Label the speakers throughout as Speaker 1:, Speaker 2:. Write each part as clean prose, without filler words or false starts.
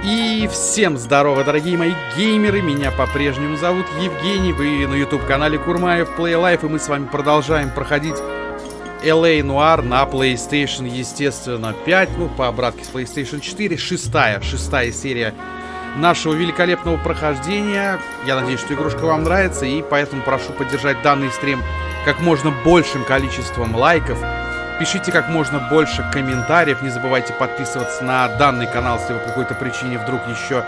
Speaker 1: И всем здорово, дорогие мои геймеры, меня по-прежнему зовут Евгений, вы на YouTube-канале Курмаев Play Life, и мы с вами продолжаем проходить LA Noire на PlayStation, естественно, 5, ну, по обратке с PlayStation 4, шестая серия нашего великолепного прохождения. Я надеюсь, что игрушка вам нравится, и поэтому прошу поддержать данный стрим как можно большим количеством лайков. Пишите как можно больше комментариев. Не забывайте подписываться на данный канал, если вы по какой-то причине вдруг еще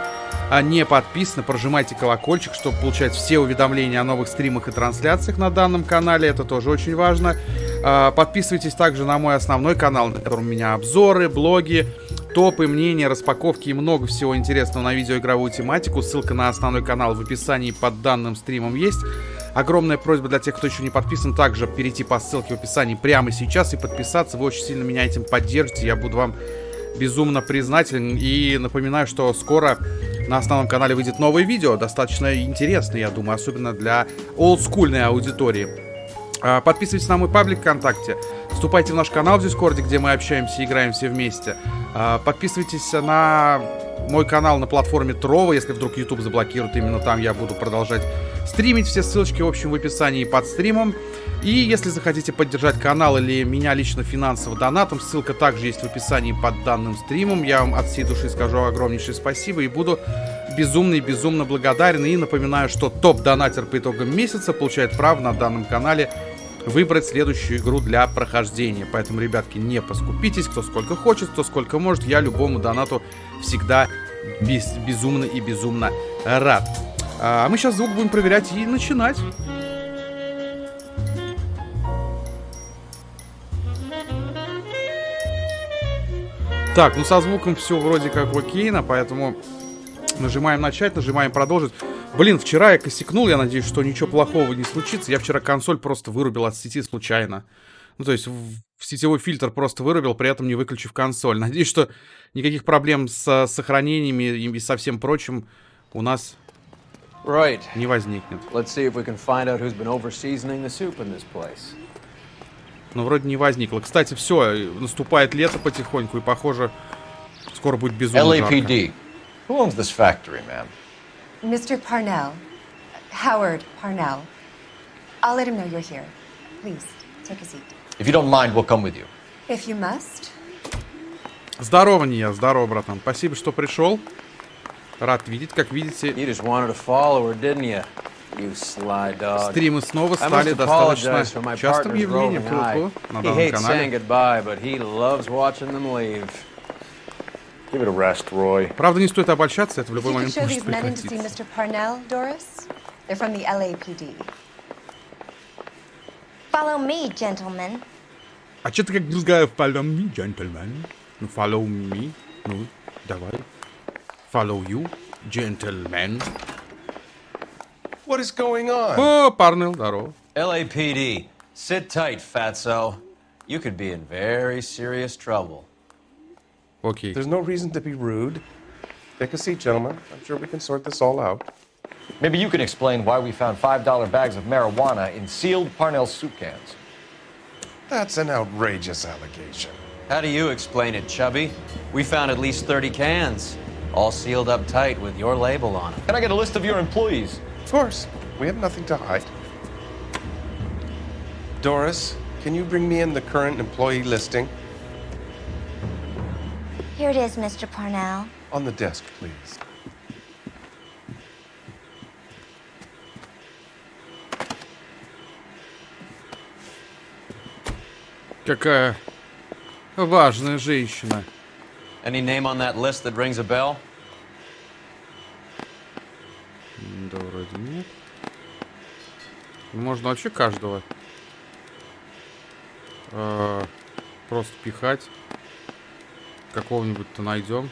Speaker 1: не подписаны. Прожимайте колокольчик, чтобы получать все уведомления о новых стримах и трансляциях на данном канале. Это тоже очень важно. Подписывайтесь также на мой основной канал, на котором у меня обзоры, блоги, топы, мнения, распаковки и много всего интересного на видеоигровую тематику. Ссылка на основной канал в описании под данным стримом есть. Огромная просьба для тех, кто еще не подписан, также перейти по ссылке в описании прямо сейчас и подписаться. Вы очень сильно меня этим поддержите. Я буду вам безумно признателен. И напоминаю, что скоро на основном канале выйдет новое видео. Достаточно интересное, я думаю, особенно для олдскульной аудитории. Подписывайтесь на мой паблик ВКонтакте. Вступайте в наш канал в Дискорде, где мы общаемся и играем все вместе. Подписывайтесь на мой канал на платформе Трова, если вдруг YouTube заблокирует. Именно там я буду продолжать стримить. Все ссылочки, в общем, в описании под стримом. И если захотите поддержать канал или меня лично финансово донатом, ссылка также есть в описании под данным стримом. Я вам от всей души скажу огромнейшее спасибо и буду безумно благодарен. И напоминаю, что топ-донатер по итогам месяца получает право на данном канале выбрать следующую игру для прохождения. Поэтому, ребятки, не поскупитесь, кто сколько хочет, кто сколько может. Я любому донату всегда безумно рад. А мы сейчас звук будем проверять и начинать. Так, ну со звуком все вроде как окейно, поэтому нажимаем начать, нажимаем продолжить. Блин, вчера я косякнул, я надеюсь, что ничего плохого не случится. Я вчера консоль просто вырубил от сети случайно. Ну, то есть в сетевой фильтр просто вырубил, при этом не выключив консоль. Надеюсь, что никаких проблем с сохранениями и со всем прочим у нас не возникнет. Ну, вроде не возникло. Кстати, все, наступает лето потихоньку, и, похоже, скоро будет безумно жарко.
Speaker 2: LAPD. Who owns this factory, ma'am?
Speaker 3: Mr. Parnell. Howard Parnell. I'll let him know you're here. Please, take a seat.
Speaker 2: If you don't mind, we'll come with you.
Speaker 3: If you must.
Speaker 1: Здорово, Ния, здорово, братан. Спасибо, что пришел. Рад видеть, как видите.
Speaker 4: You just wanted to follow her, didn't you? You sly dog.
Speaker 1: Стримы снова стали достаточно частым явлением на данном канале.
Speaker 4: Give it a rest, Roy.
Speaker 1: Правда, не стоит обольщаться, это в любой момент может
Speaker 3: These men in to see
Speaker 1: прекратиться.
Speaker 3: Mr. Parnell, Doris. They're from the LAPD.
Speaker 5: Follow me, gentlemen.
Speaker 1: А че ты как другая follow me, gentleman? Ну, follow me. Ну, давай. Follow you, gentleman.
Speaker 4: What is going on?
Speaker 1: О, Парнелл, здорово.
Speaker 4: LAPD, sit tight, fatso. You could be in very serious trouble.
Speaker 1: Окей.
Speaker 6: There's no reason to be rude. Take a seat, gentlemen. I'm sure we can sort this all out.
Speaker 2: Maybe you can explain why we found $5 bags of marijuana in sealed Parnell soup cans.
Speaker 6: That's an outrageous allegation.
Speaker 4: How do you explain it, Chubby? We found at least 30 cans, all sealed up tight with your label on them.
Speaker 2: Can I get a list of your employees?
Speaker 6: Of course, we have nothing to hide. Doris, can you bring me in the current employee listing?
Speaker 5: Here it is, Mr. Parnell.
Speaker 6: On the desk, please.
Speaker 1: Какая важная женщина.
Speaker 4: Any name on that list that rings a bell?
Speaker 1: Да, вроде нет. Можно вообще каждого просто пихать. Какого-нибудь-то найдем.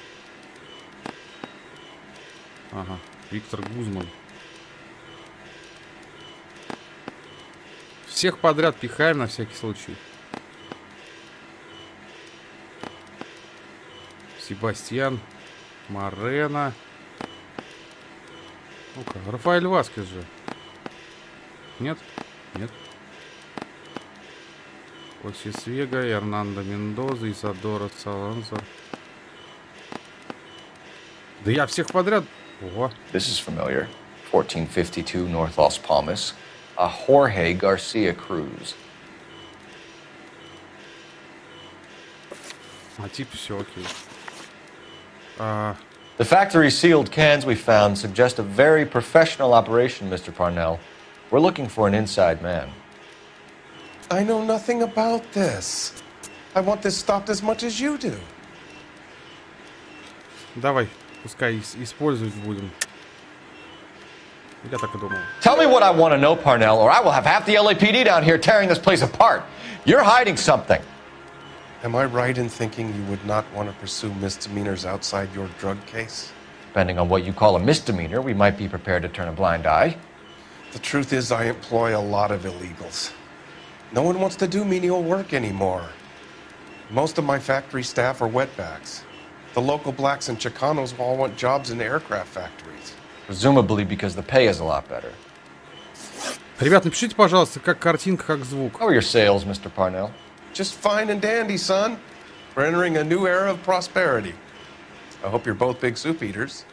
Speaker 1: Ага, Виктор Гузман. Всех подряд пихаем на всякий случай. Себастьян Морено. Ну-ка, Рафаэль Васкес же. Нет? Нет. Осис Вега, Эрнандо Мендоза, Исадора Саланзар. Да я всех подряд... Ого.
Speaker 2: This is familiar. 1452 North Las Palmas. A Jorge Garcia Cruz.
Speaker 1: А тип все окей.
Speaker 2: The factory sealed cans we found suggest a very professional operation, Mr. Parnell. We're looking for an inside man.
Speaker 6: I know nothing about this. I want this stopped as much as you do.
Speaker 1: Давай, пускай использовать будем. Я так и думал.
Speaker 2: Tell me what I want to know, Parnell, or I will have half the LAPD down here tearing this place apart. You're hiding something.
Speaker 6: Am I right in thinking you would not want to pursue misdemeanors outside your drug case?
Speaker 2: Depending on what you call a misdemeanor, we might be prepared to turn a blind eye.
Speaker 6: The truth is, I employ a lot of illegals. No one wants to do menial work anymore. Most of my factory staff are wetbacks. The local blacks and Chicanos all want jobs in aircraft factories.
Speaker 2: Presumably because the pay is a lot better.
Speaker 1: Ребят, напишите, пожалуйста, как картинка, как звук.
Speaker 2: How are your sales, Mr. Parnell?
Speaker 6: Just fine and dandy, son. We're entering a new era of prosperity. I hope you're both big soup eaters.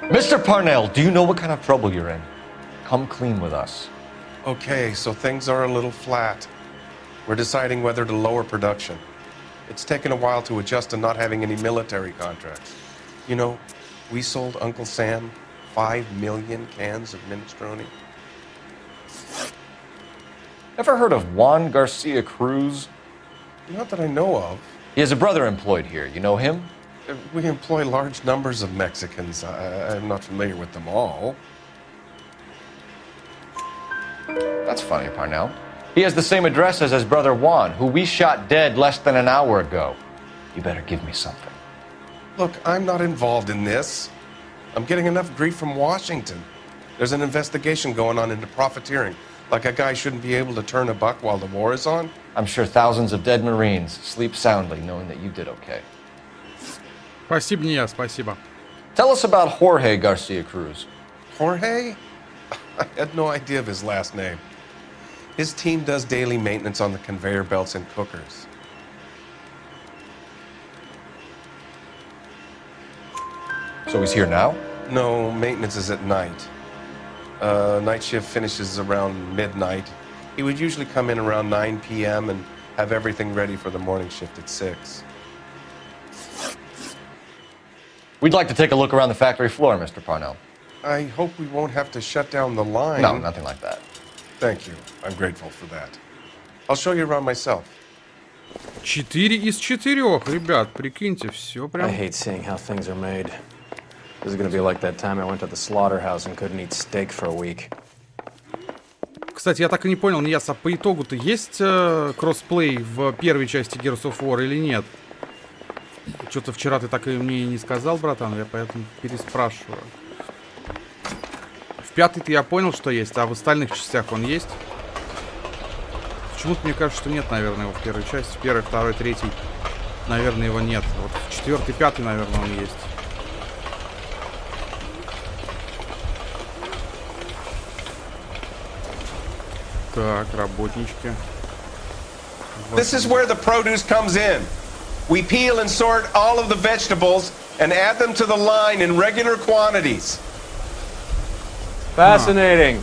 Speaker 2: Mr. Parnell, do you know what kind of trouble you're in? Come clean with us.
Speaker 6: Okay, so things are a little flat. We're deciding whether to lower production. It's taken a while to adjust to not having any military contracts. You know, we sold Uncle Sam 5 million cans of minestrone.
Speaker 2: Ever heard of Juan Garcia Cruz?
Speaker 6: Not that I know of.
Speaker 2: He has a brother employed here. You know him?
Speaker 6: We employ large numbers of Mexicans. I'm not familiar with them all.
Speaker 2: That's funny, Parnell. He has the same address as his brother Juan, who we shot dead less than an hour ago. You better give me something.
Speaker 6: Look, I'm not involved in this. I'm getting enough grief from Washington. There's an investigation going on into profiteering. Like a guy shouldn't be able to turn a buck while the war is on.
Speaker 2: I'm sure thousands of dead Marines sleep soundly knowing that you did okay.
Speaker 1: Спасибо, не я, спасибо.
Speaker 2: Tell us about Jorge Garcia Cruz.
Speaker 6: Jorge? I had no idea of his last name. His team does daily maintenance on the conveyor belts and cookers.
Speaker 2: So he's here now?
Speaker 6: No, maintenance is at night. Night shift finishes around midnight. He would usually come in around 9 p.m. and have everything ready for the morning shift at 6.
Speaker 2: We'd like to take a look around the factory floor, Mr. Parnell.
Speaker 6: I hope we won't have to shut down the line.
Speaker 2: No, nothing like that.
Speaker 6: Thank you. I'm grateful for that. I'll show you around myself.
Speaker 1: 4 из 4, ребят, прикиньте, все прям...
Speaker 7: I hate seeing how things are made. This is gonna be like that time I went to the slaughterhouse and couldn't eat steak for a week.
Speaker 1: Кстати, я так и не понял, Нияс, а по итогу-то есть кроссплей в первой части Gears of War или нет? Что-то вчера ты так и мне и не сказал, братан, я поэтому переспрашиваю. В пятой-то я понял, что есть, а в остальных частях он есть? Почему-то мне кажется, что нет, наверное, его в первой части. В первой, второй, третьей, наверное, его нет. Вот в четвертой, пятой, наверное, он есть. Так, работнички.
Speaker 6: This is where the produce comes in. We peel and sort all of the vegetables and add them to the line in regular quantities.
Speaker 7: Fascinating.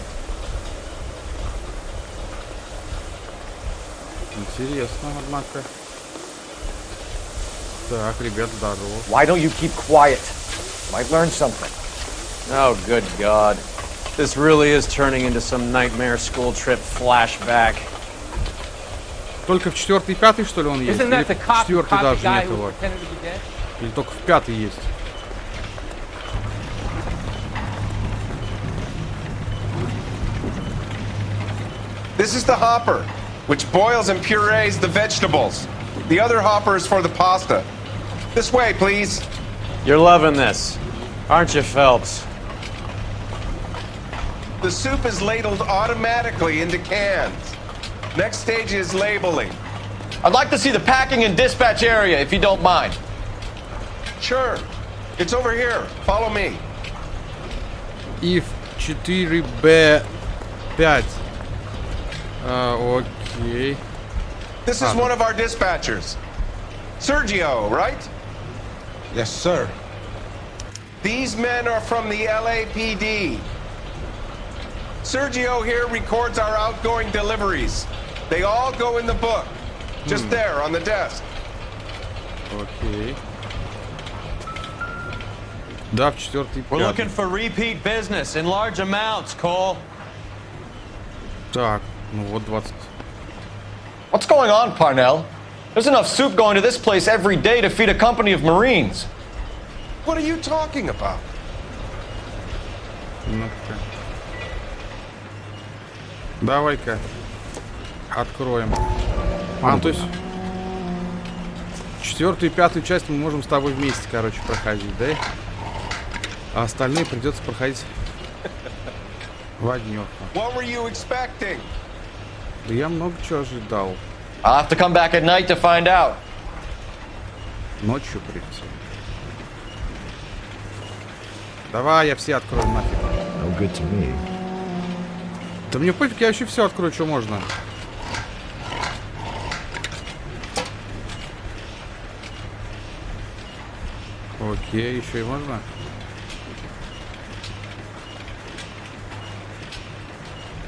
Speaker 1: Интересно, однако. Так, ребят, здорово.
Speaker 2: Why don't you keep quiet? Might learn something.
Speaker 7: Oh, good God. This really is turning into some nightmare school trip flashback.
Speaker 1: Только в 4-й и 5-й, что ли, он есть? Или в 4-й даже нет его? Или только в 5-й есть?
Speaker 6: This is the hopper, which boils and purees the vegetables. The other hopper is for the pasta. This way, please.
Speaker 7: You're loving this, aren't you, Phelps?
Speaker 6: The soup is ladled automatically into cans. Next stage is labeling.
Speaker 2: I'd like to see the packing and dispatch area, if you don't mind.
Speaker 6: Sure. It's over here. Follow me.
Speaker 1: И в 4B5. Окей.
Speaker 6: This is one of our dispatchers. Sergio, right?
Speaker 8: Yes, sir.
Speaker 6: These men are from the LAPD. Sergio here records our outgoing deliveries. They all go in the book. Just there, on the desk.
Speaker 1: Окей. Да, в 4-й,
Speaker 4: We're
Speaker 1: 5-й.
Speaker 4: looking for repeat business in large amounts, Cole.
Speaker 1: Так, ну вот 20.
Speaker 2: What's going on, Parnell? There's enough soup going to this place every day to feed a company of Marines.
Speaker 6: What are you talking about?
Speaker 1: Ну-ка. Давай-ка. Откроем. То есть 4-ю и 5-ю часть мы можем с тобой вместе, короче, проходить, да? А остальные придется проходить в однёх.
Speaker 6: What were you expecting?
Speaker 1: Да я много чего ожидал.
Speaker 2: I'll have to come back at night to find out.
Speaker 1: Ночью придется. Давай, я все открою нафиг.
Speaker 9: No good to me.
Speaker 1: Да мне пофиг, я вообще все открою, что можно. Окей, еще и можно.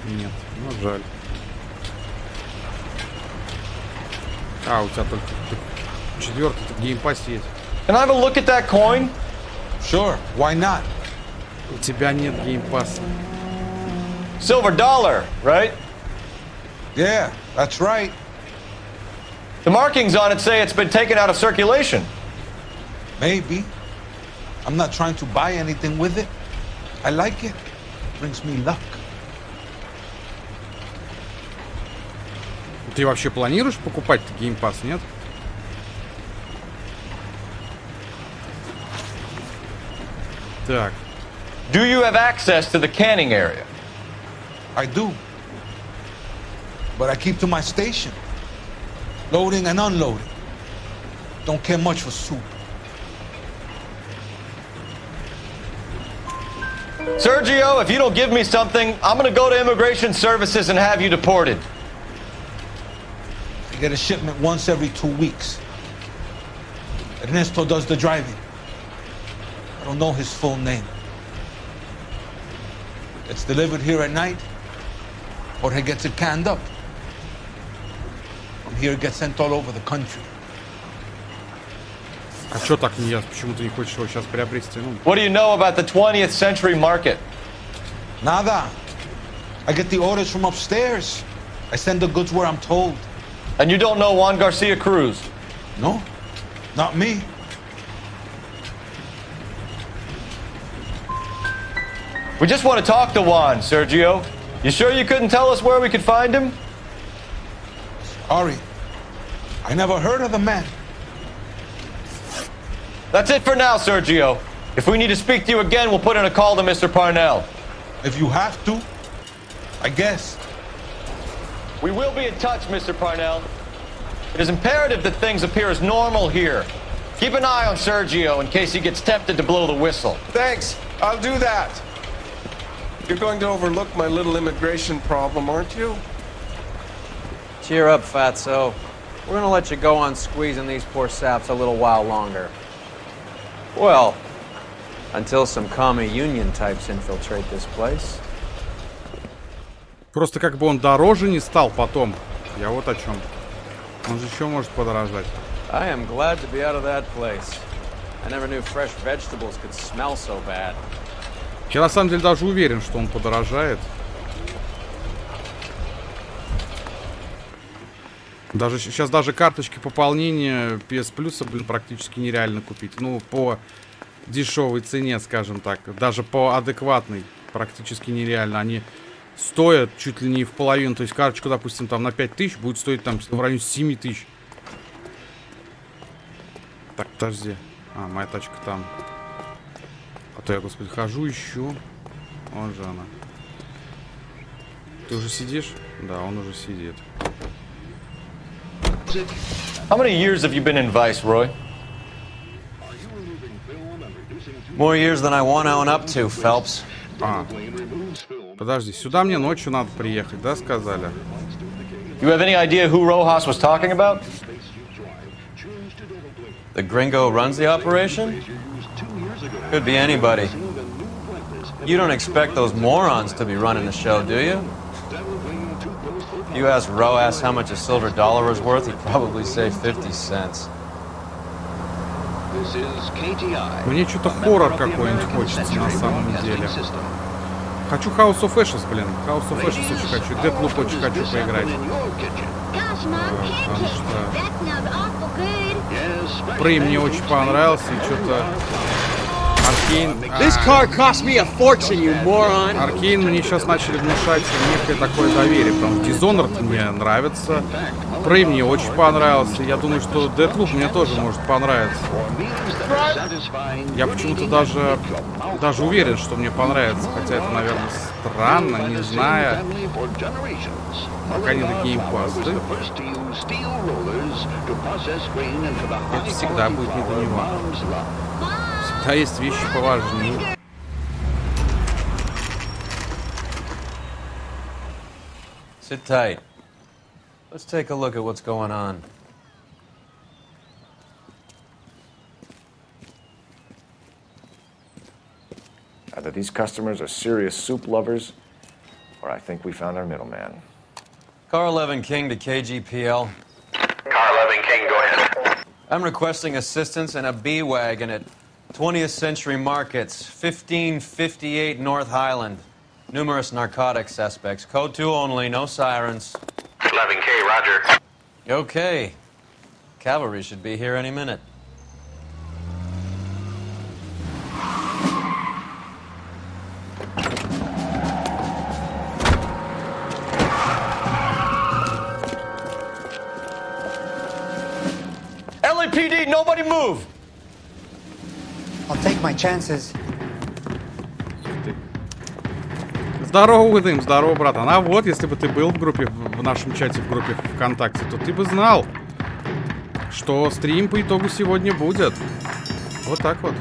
Speaker 1: Нет, ну жаль. У тебя только 4-й тут геймпасс есть.
Speaker 2: Can I have a look at that coin?
Speaker 8: Sure, why not?
Speaker 1: У тебя нет геймпасса.
Speaker 2: Silver dollar, right?
Speaker 8: Yeah, that's right.
Speaker 2: The markings on it say it's been taken out of circulation.
Speaker 8: Maybe. I'm not trying to buy anything with it. I like it. Brings me luck.
Speaker 1: Ты вообще планируешь покупать геймпасс, нет? Так.
Speaker 2: Do you have access to the canning area?
Speaker 8: I do. But I keep to my station. Loading and unloading. Don't care much for soup.
Speaker 2: Sergio, if you don't give me something, I'm gonna go to immigration services and have you deported.
Speaker 8: I get a shipment once every 2 weeks. Ernesto does the driving. I don't know his full name. It's delivered here at night, or he gets it canned up. From here, it gets sent all over the country.
Speaker 1: А чё так не ясно? Почему ты не хочешь его сейчас приобрести? Ну,
Speaker 2: What do you know about the 20th century market?
Speaker 8: Nada. I get the orders from upstairs. I send the goods where I'm told.
Speaker 2: And you don't know Juan Garcia Cruz?
Speaker 8: No, not me.
Speaker 2: We just want to talk to Juan, Sergio. You sure you couldn't tell us where we could find him?
Speaker 8: Sorry. I never heard of the man.
Speaker 2: That's it for now, Sergio. If we need to speak to you again, we'll put in a call to Mr. Parnell.
Speaker 8: If you have to, I guess.
Speaker 2: We will be in touch, Mr. Parnell. It is imperative that things appear as normal here. Keep an eye on Sergio in case he gets tempted to blow the whistle.
Speaker 6: Thanks. I'll do that. You're going to overlook my little immigration problem, aren't you?
Speaker 7: Cheer up, Fatso. We're gonna let you go on squeezing these poor saps a little while longer. Well, until some commie union types infiltrate this place.
Speaker 1: просто как бы он дороже не стал потом. Я вот о чем. Он же еще может подорожать.
Speaker 7: I am glad to be out of that place. I never knew fresh vegetables could smell so bad.
Speaker 1: Я на самом деле даже уверен, что он подорожает. Даже сейчас даже карточки пополнения PS Plus, блин, практически нереально купить. Ну, по дешевой цене, скажем так. Даже по адекватной практически нереально. Они стоят чуть ли не в половину. То есть карточку, допустим, там на 5000 будет стоить там в районе 7000. Так, подожди. Моя тачка там. А то я, господи, хожу, ищу. Вон же она. Ты уже сидишь? Да, он уже сидит.
Speaker 2: How many years have you been in Vice, Roy?
Speaker 4: More years than I want to own up to, Phelps.
Speaker 1: Подожди, сюда мне ночью надо приехать, да, сказали?
Speaker 2: You have any idea who Rojas was talking about?
Speaker 4: The gringo runs the operation? Could be anybody. You don't expect those morons to be running the show, do you? If you ask Roas how much a silver dollar is worth, he'd probably say 50 cents.
Speaker 1: Мне что-то хоррор какой-нибудь хочется на самом деле. Хочу House of Ashes, блин. House of Ashes очень хочу. Deathloop очень хочу поиграть. Потому что Prey мне очень понравился. И что-то Аркейн...
Speaker 9: This car cost me a fortune, you moron.
Speaker 1: Аркейн мне сейчас начали внушать некое такое доверие. Потому что Dishonored мне нравится. Prey мне очень понравился. Я думаю, что Deathloop мне тоже может понравиться. Я почему-то даже уверен, что мне понравится. Хотя это, наверное, странно, не зная. Пока не на Game Pass, да? Это всегда будет не до него. Всегда есть вещи поважнее.
Speaker 4: Sit tight. Let's take a look at what's going on.
Speaker 10: Either these customers are serious soup lovers, or I think we found our middleman.
Speaker 4: Car 11 King to KGPL.
Speaker 10: Car 11 King, go ahead.
Speaker 4: I'm requesting assistance in a B-Wagon at 20th Century Markets, 1558 North Highland. Numerous narcotic suspects. Code 2 only, no sirens.
Speaker 10: 11K, roger.
Speaker 4: Okay. Cavalry should be here any minute.
Speaker 2: LAPD, nobody move!
Speaker 9: I'll take my chances.
Speaker 1: Здорово, Уидым, здорово, братан. А вот, если бы ты был в группе, в нашем чате, в группе ВКонтакте, то ты бы знал, что стрим по итогу сегодня будет. Вот так вот.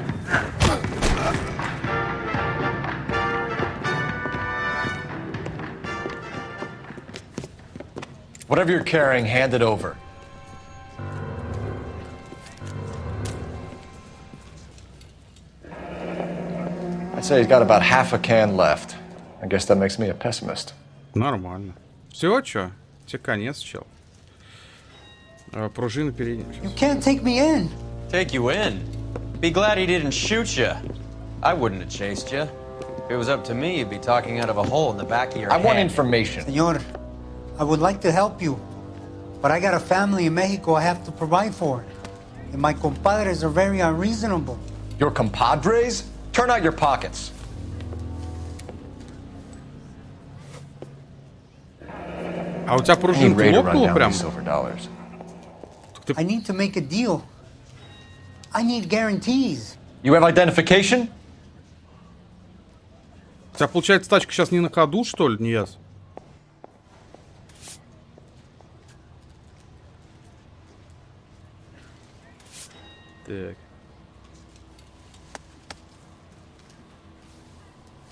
Speaker 2: Whatever you're carrying, hand it over.
Speaker 10: I'd say he's got about half a can left. I guess that makes me a pessimist.
Speaker 1: Нормально. Все, чё? Тебе конец, чел. Пружина передняя.
Speaker 9: You can't take me in.
Speaker 4: Take you in? Be glad he didn't shoot you. I wouldn't have chased you. If it was up to me, you'd be talking out of a hole in the back of your
Speaker 2: I
Speaker 4: head.
Speaker 2: want information.
Speaker 9: Senor, I would like to help you, but I got a family in Mexico I have to provide for. And my compadres are very unreasonable.
Speaker 2: Your compadres? Turn out your pockets.
Speaker 1: А у тебя
Speaker 10: Need
Speaker 1: пружинка
Speaker 10: Ray to run
Speaker 1: лопнула
Speaker 10: down
Speaker 1: прям?
Speaker 10: these silver dollars.
Speaker 9: I need to make a deal. I need guarantees.
Speaker 2: You have identification?
Speaker 1: У тебя, получается, тачка сейчас не на ходу, что ли, не ясно? Так.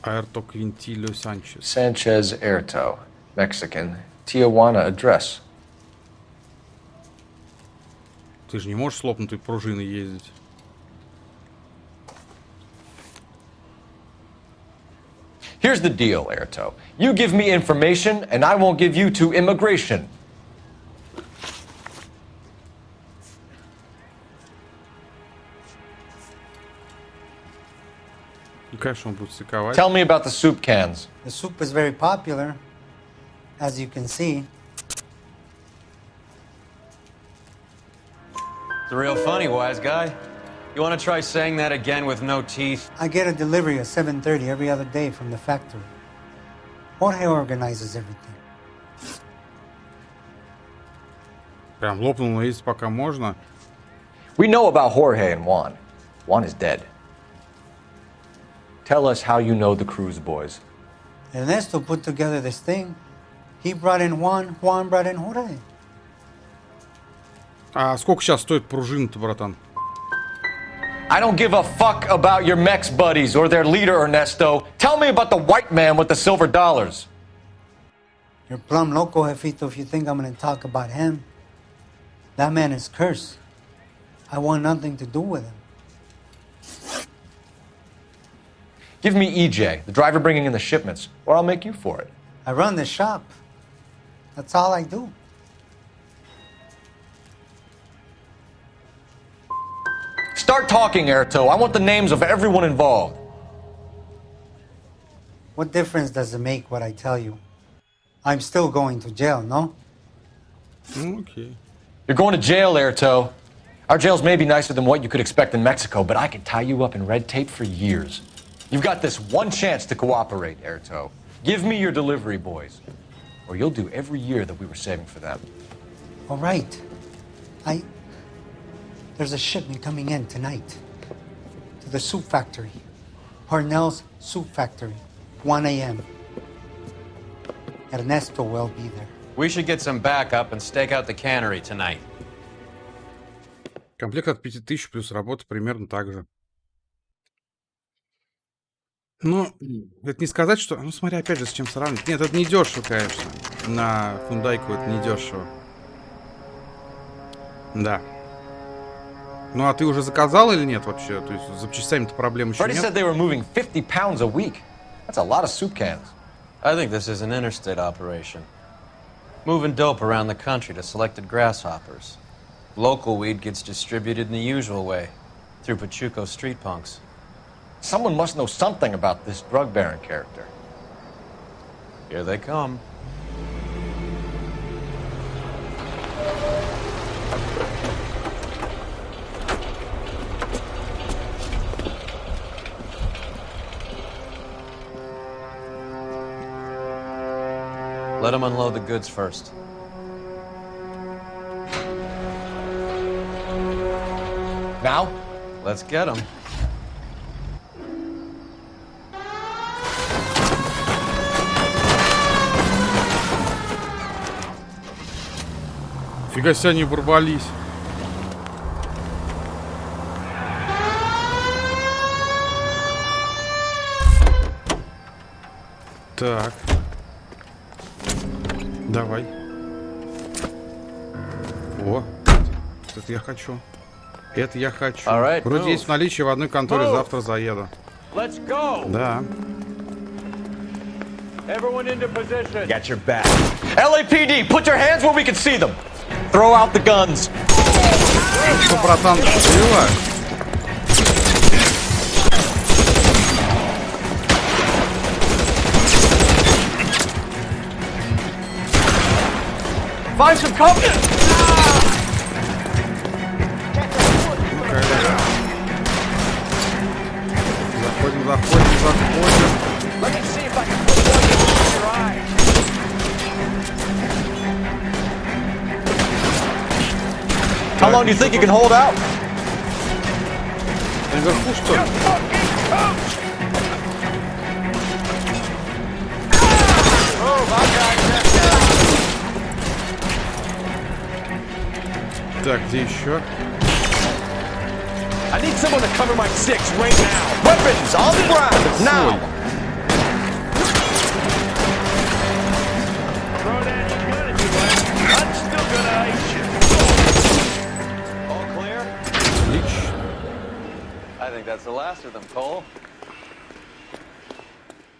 Speaker 1: Аэрто Квинтилио Санчес.
Speaker 10: Sanchez Erto, Mexican, Tijuana address.
Speaker 1: Ты же не можешь с лопнутой пружиной ездить.
Speaker 2: Here's the deal, Erto. You give me information, and I won't give you to immigration.
Speaker 1: Ну, конечно, он будет стыковать.
Speaker 2: Tell me about the soup cans.
Speaker 9: The soup is very popular, as you can see.
Speaker 4: It's real funny, wise guy. You want to try saying that again with no teeth?
Speaker 9: I get a delivery at 7:30 every other day from the factory. Jorge organizes everything.
Speaker 1: Прям лопнул, но есть пока можно.
Speaker 10: We know about Jorge and Juan. Juan is dead. Tell us how you know the Cruz boys.
Speaker 9: Ernesto put together this thing. He brought in Juan, Juan brought in Jorge.
Speaker 1: А сколько сейчас стоит пружина-то, братан?
Speaker 2: I don't give a fuck about your Mex buddies or their leader, Ernesto. Tell me about the white man with the silver dollars.
Speaker 9: You're plumb loco, Jefito, if you think I'm gonna talk about him. That man is cursed. I want nothing to do with him.
Speaker 2: Give me EJ, the driver bringing in the shipments, or I'll make you for it.
Speaker 9: I run the shop. That's all I do.
Speaker 2: Start talking, Erto. I want the names of everyone involved.
Speaker 9: What difference does it make what I tell you? I'm still going to jail, no?
Speaker 1: Окей.
Speaker 2: You're going to jail, Erto. Our jails may be nicer than what you could expect in Mexico, but I can tie you up in red tape for years. You've got this one chance to cooperate, Erto. Give me your delivery boys, or you'll do every year that we were saving for them.
Speaker 9: All right. There's a shipment coming in tonight to the soup factory. Parnell's Soup Factory, 1 a.m. Ernesto will be there.
Speaker 7: We should get some backup and stake out the cannery tonight.
Speaker 1: Комплект от 5000 плюс работа примерно так же. Ну, это не сказать, что... Ну, смотри, опять же, с чем сравнивать. Нет, это не дешево, конечно. На фундайку это не дешево. Да. Ну, а ты уже заказал или нет вообще? То есть с запчастями-то проблем еще
Speaker 2: Freddie said
Speaker 1: нет?
Speaker 2: they were moving 50 pounds a week. That's a lot of soup cans.
Speaker 7: I think this is an interstate operation. Moving dope around the country to selected grasshoppers. Local weed gets distributed in the usual way, through Pachuco street punks.
Speaker 2: Someone must know something about this drug baron character.
Speaker 7: Here they come. Let them unload the goods first.
Speaker 2: Now?
Speaker 7: Let's get them.
Speaker 1: Фига себе, они ворвались. Так. Давай. О, это я хочу. Это я хочу.
Speaker 7: Alright,
Speaker 1: Вроде
Speaker 7: move.
Speaker 1: есть в наличии в одной конторе,
Speaker 7: Move.
Speaker 1: завтра заеду.
Speaker 7: Let's go!
Speaker 1: Да.
Speaker 7: Everyone into position.
Speaker 2: Got your back. LAPD, put your hands where we can see them. Throw out the guns.
Speaker 1: Что, братан, было?
Speaker 2: Find some cover.
Speaker 1: Заходим, заходим, заходим.
Speaker 2: Let me see if I can put one in your eye. How long do you think you can hold out?
Speaker 1: Наверху, что ли? Так, где еще?
Speaker 2: I need someone to cover my six right now. Weapons on the ground now. I'm still gonna ice you.
Speaker 7: All clear?
Speaker 1: Отлично.
Speaker 7: I think that's the last of them, Cole.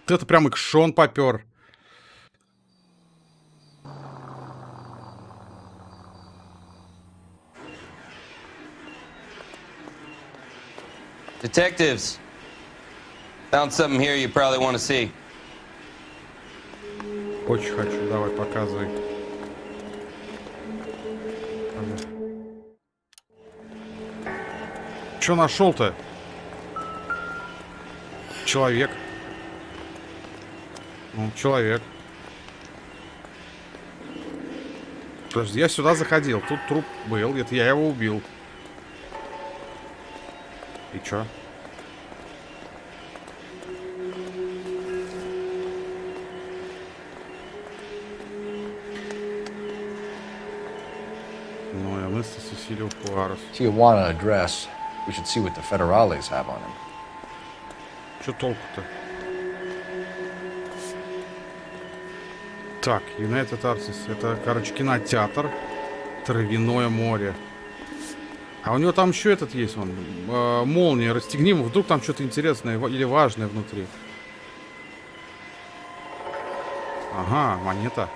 Speaker 1: Это прям экшон попер.
Speaker 11: Detectives, found something here you probably want to see.
Speaker 1: Очень хочу. Давай, показывай. Что нашел-то? Человек. Ну, человек. Подожди, я сюда заходил. Тут труп был. Это я его убил. И чё? Ну, я мысли Сесилио Пуарес.
Speaker 10: Tijuana address. We should see what the federales have on him.
Speaker 1: Чё толку-то? Так, United Artists. Это, короче, кинотеатр. Травяное море. А у него там еще этот есть, он, молния, расстегни ему, вдруг там что-то интересное или важное внутри. Ага, монета.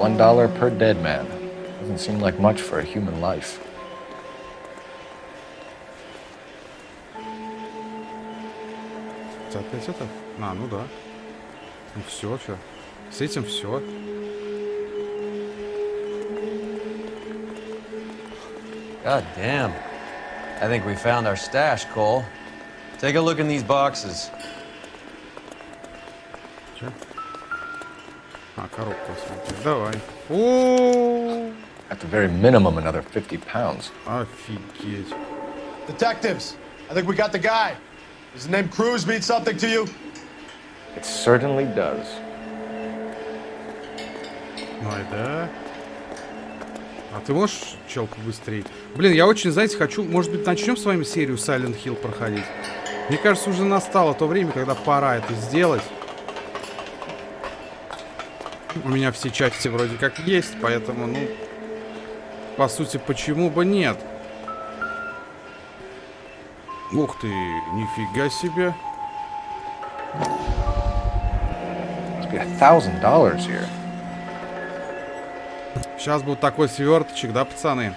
Speaker 10: $1 per dead man. Doesn't seem like much for a human life.
Speaker 1: Опять это? А, ну да. Ну все, что? С этим все.
Speaker 7: God damn. I think we found our stash, Cole. Take a look in these boxes.
Speaker 1: Че? А, коробка, смотри. Давай. О,
Speaker 10: At the very minimum, another 50 pounds.
Speaker 1: офигеть.
Speaker 12: Detectives, I think we got the guy. Does the name Cruz mean something to you?
Speaker 10: It certainly does.
Speaker 1: Ой, да. А ты можешь, челку, быстрее? Блин, я очень, знаете, хочу... Может быть, начнем с вами серию Silent Hill проходить? Мне кажется, уже настало то время, когда пора это сделать. У меня все части вроде как есть, поэтому, ну... По сути, почему бы нет? Ух ты, нифига себе.
Speaker 10: Must be $1,000 here.
Speaker 1: Сейчас будет такой сверточек, да, пацаны?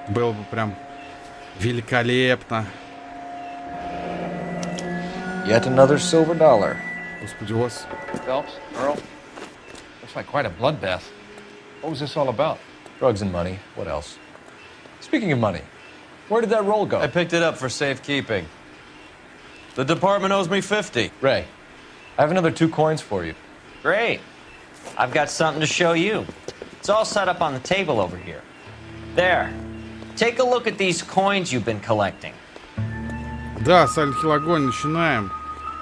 Speaker 1: Было бы прям великолепно.
Speaker 10: Yet another silver dollar.
Speaker 1: Господи, у вас...
Speaker 10: Phelps, Earl, looks like quite a bloodbath. What was this all about? Drugs and money. What else? Speaking of money, where did that roll go?
Speaker 7: I picked it up for safekeeping. The department owes me 50.
Speaker 10: Ray, I have another 2 coins for you.
Speaker 13: Great. I've got something to show you. It's all set up on the table over here. There. Take a look at these coins you've been collecting.
Speaker 1: Да, Silent Hill огонь, начинаем.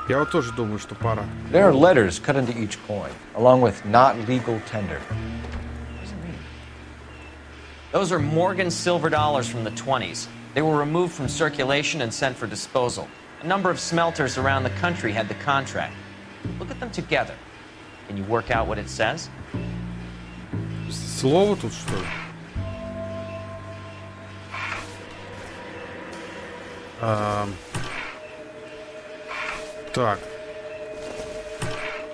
Speaker 1: Я вот тоже думаю, что пора.
Speaker 10: There are letters cut into each coin, along with not legal tender. What does it mean?
Speaker 13: Those are Morgan silver dollars from the 20s. They were removed from circulation and sent for disposal. A number of smelters around the country had the contract. Look at them together. Can you work out what it says?
Speaker 1: Слово тут, что ли? Так.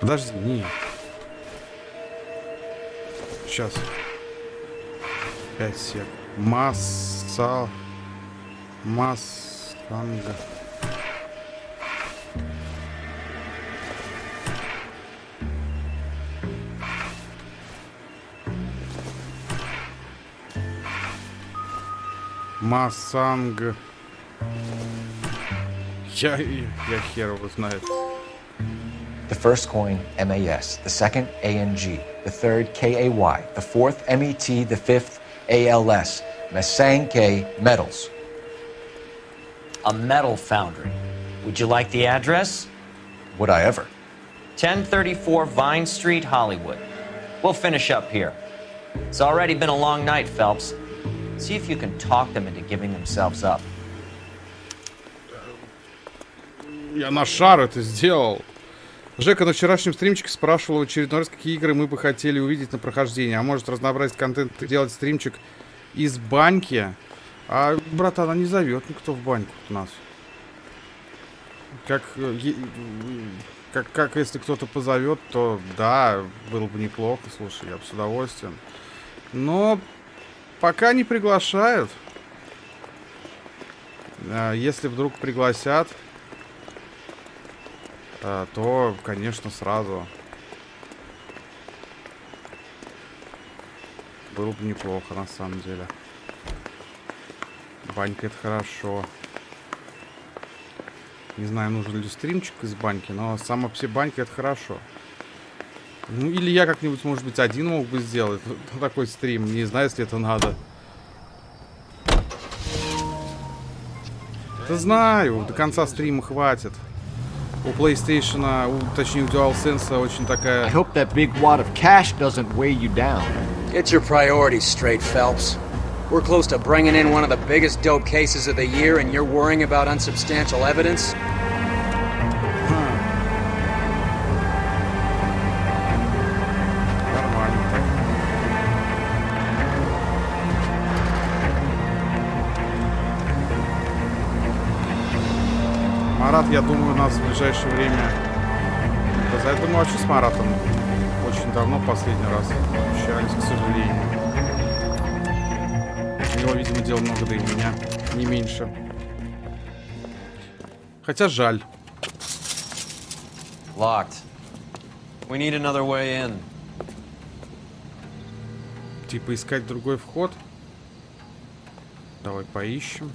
Speaker 1: Подожди, не. Сейчас. 5 сек. Масса. Массанга. Массанг. Я хер его знает.
Speaker 10: The first coin, MAS. The second, ANG. The third, KAY. The fourth, MET. The fifth, ALS. Masanke Metals.
Speaker 13: A metal foundry. Would you like the address?
Speaker 10: Would I ever?
Speaker 13: 1034 Vine Street, Hollywood. We'll finish up here. It's already been a long night, Phelps. See if you can talk them into giving themselves up.
Speaker 1: Я на шар это сделал. Жека на вчерашнем стримчике спрашивал в очередной раз, какие игры мы бы хотели увидеть на прохождении. А может разнообразить контент и делать стримчик из баньки? А, братан, не зовет никто в баньку у нас. Как если кто-то позовет, то да, было бы неплохо, слушай, я бы с удовольствием. Но пока не приглашают. Если вдруг пригласят, то, конечно, сразу. Было бы неплохо, на самом деле. Банька — это хорошо. Не знаю, нужен ли стримчик из баньки, но сама по себе банька — это хорошо. Ну, или я как-нибудь, может быть, один мог бы сделать такой стрим. Не знаю, если это надо. Да знаю, до конца стрима хватит. У PlayStation, точнее у DualSense очень такая...
Speaker 14: I hope that big wad of cash doesn't weigh you down.
Speaker 7: Get your priorities straight, Phelps. We're close to bringing in one of the biggest dope cases of the year, and you're worrying about unsubstantial evidence?
Speaker 1: Марат, я думаю, у нас в ближайшее время... Я думаю, вообще с Маратом очень давно, последний раз общались, к сожалению. У него, видимо, дел много, да и меня не меньше. Хотя жаль.
Speaker 7: Locked. We need another way in.
Speaker 1: Типа искать другой вход. Давай поищем.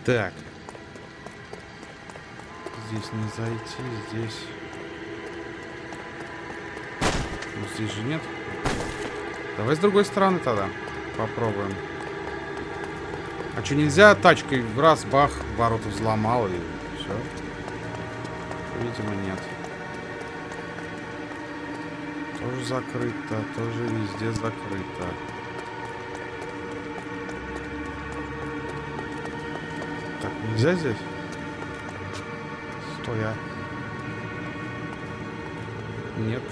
Speaker 1: Так. Здесь не зайти, здесь... Ну, здесь же нет. Давай с другой стороны тогда попробуем. А что, нельзя тачкой в раз, бах, ворота взломал и все? Видимо, нет. Тоже закрыто, тоже везде закрыто. Так, нельзя здесь? Стой, а. Нет.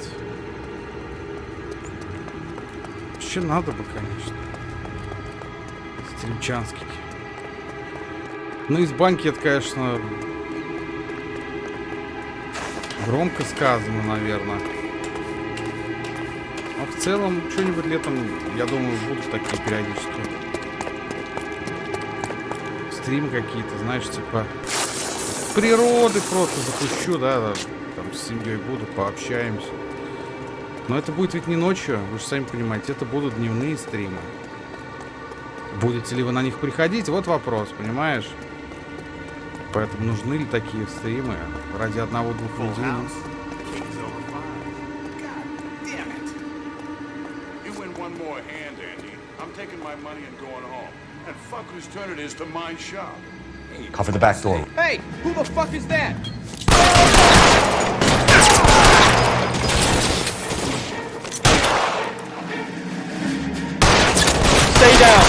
Speaker 1: Вообще надо бы, конечно. Стримчанский. Ну, из банки это, конечно, громко сказано, наверное. Но в целом, что-нибудь летом, я думаю, будут такие периодически. Стримы какие-то, знаешь, типа с природы просто запущу, да, там с семьей буду, пообщаемся. Но это будет ведь не ночью, вы же сами понимаете, это будут дневные стримы. Будете ли вы на них приходить? Вот вопрос, понимаешь? Поэтому нужны ли такие стримы ради одного-двух людей?
Speaker 10: Cover the back door.
Speaker 15: Hey, who the fuck is that?
Speaker 13: Stay down.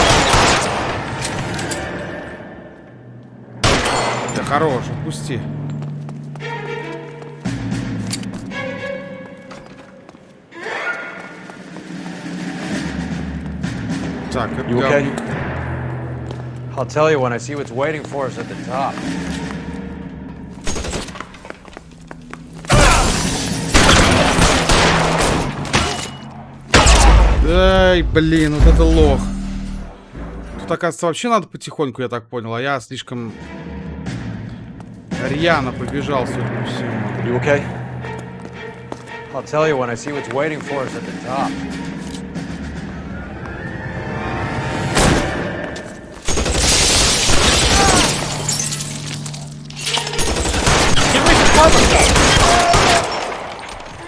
Speaker 1: Да хорош, отпусти. Так, это говнюк.
Speaker 7: I'll tell you when I see what's waiting for us at the top.
Speaker 1: Ай, блин, вот это лох. Тут, оказывается, вообще надо потихоньку, я так понял, а я слишком рьяно побежал, судя по всему.
Speaker 10: You okay?
Speaker 7: I'll tell you when I see what's waiting for us at the top.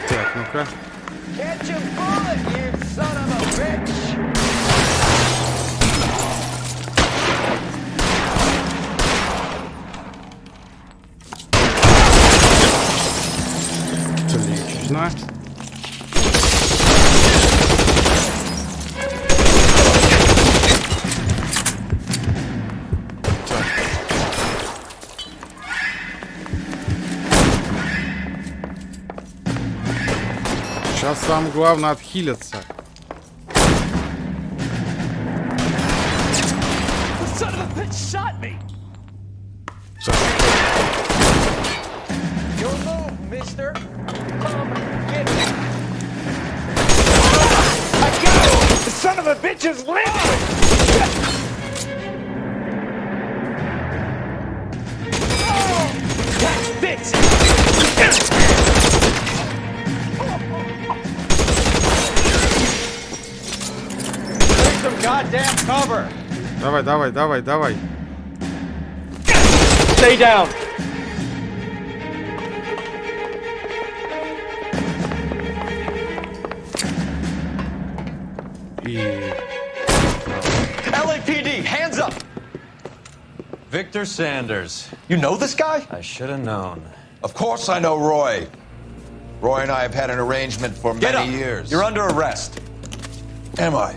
Speaker 1: Так, ну-ка.
Speaker 15: Catch a bullet, you son of a bitch!
Speaker 1: Отлично. Сейчас самое главное отхилиться.
Speaker 15: Son of a bitch shot me! Your move, mister. Come get me. I got him! The son of a bitch is limping! That bitch!
Speaker 7: Take some goddamn cover.
Speaker 1: Давай, давай, давай, давай.
Speaker 13: Stay down.
Speaker 1: И...
Speaker 2: LAPD, hands up!
Speaker 7: Victor Sanders.
Speaker 2: You know this guy?
Speaker 7: I should have known.
Speaker 16: Of course I know Roy. Roy and I have had an arrangement for
Speaker 2: Get
Speaker 16: many
Speaker 2: up.
Speaker 16: years.
Speaker 2: You're under arrest.
Speaker 16: Am I?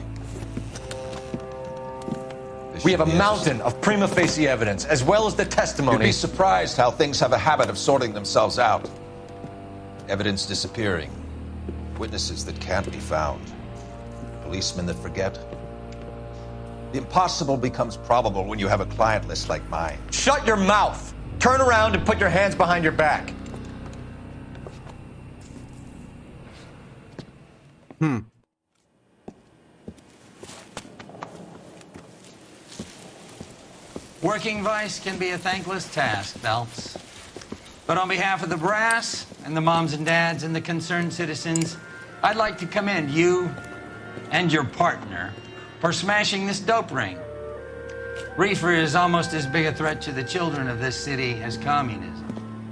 Speaker 10: We have a mountain of prima facie evidence, as well as the
Speaker 16: You'd
Speaker 10: testimony.
Speaker 16: be surprised how things have a habit of sorting themselves out. Evidence disappearing. Witnesses that can't be found. Policemen that forget. The impossible becomes probable when you have a client list like mine.
Speaker 10: Shut your mouth! Turn around and put your hands behind your back.
Speaker 17: Working vice can be a thankless task, Phelps. But on behalf of the brass and the moms and dads and the concerned citizens, I'd like to commend you and your partner for smashing this dope ring. Reefer is almost as big a threat to the children of this city as communism.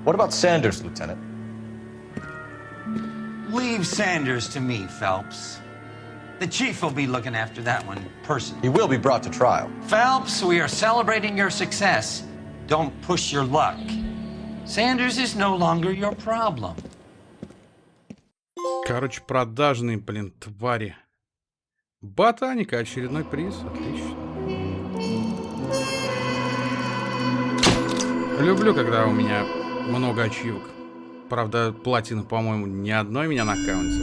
Speaker 10: What about Sanders, Lieutenant?
Speaker 17: Leave Sanders to me, Phelps. The chief will be looking after that one personally.
Speaker 10: He will be brought to trial.
Speaker 17: Phelps, we are celebrating your success. Don't push your luck. Sanders is no longer your problem.
Speaker 1: Короче, продажные, блин, твари. Ботаника, очередной приз. Отлично. Люблю, когда у меня много ачивок. Правда, платины, по-моему, ни одной у меня на аккаунте.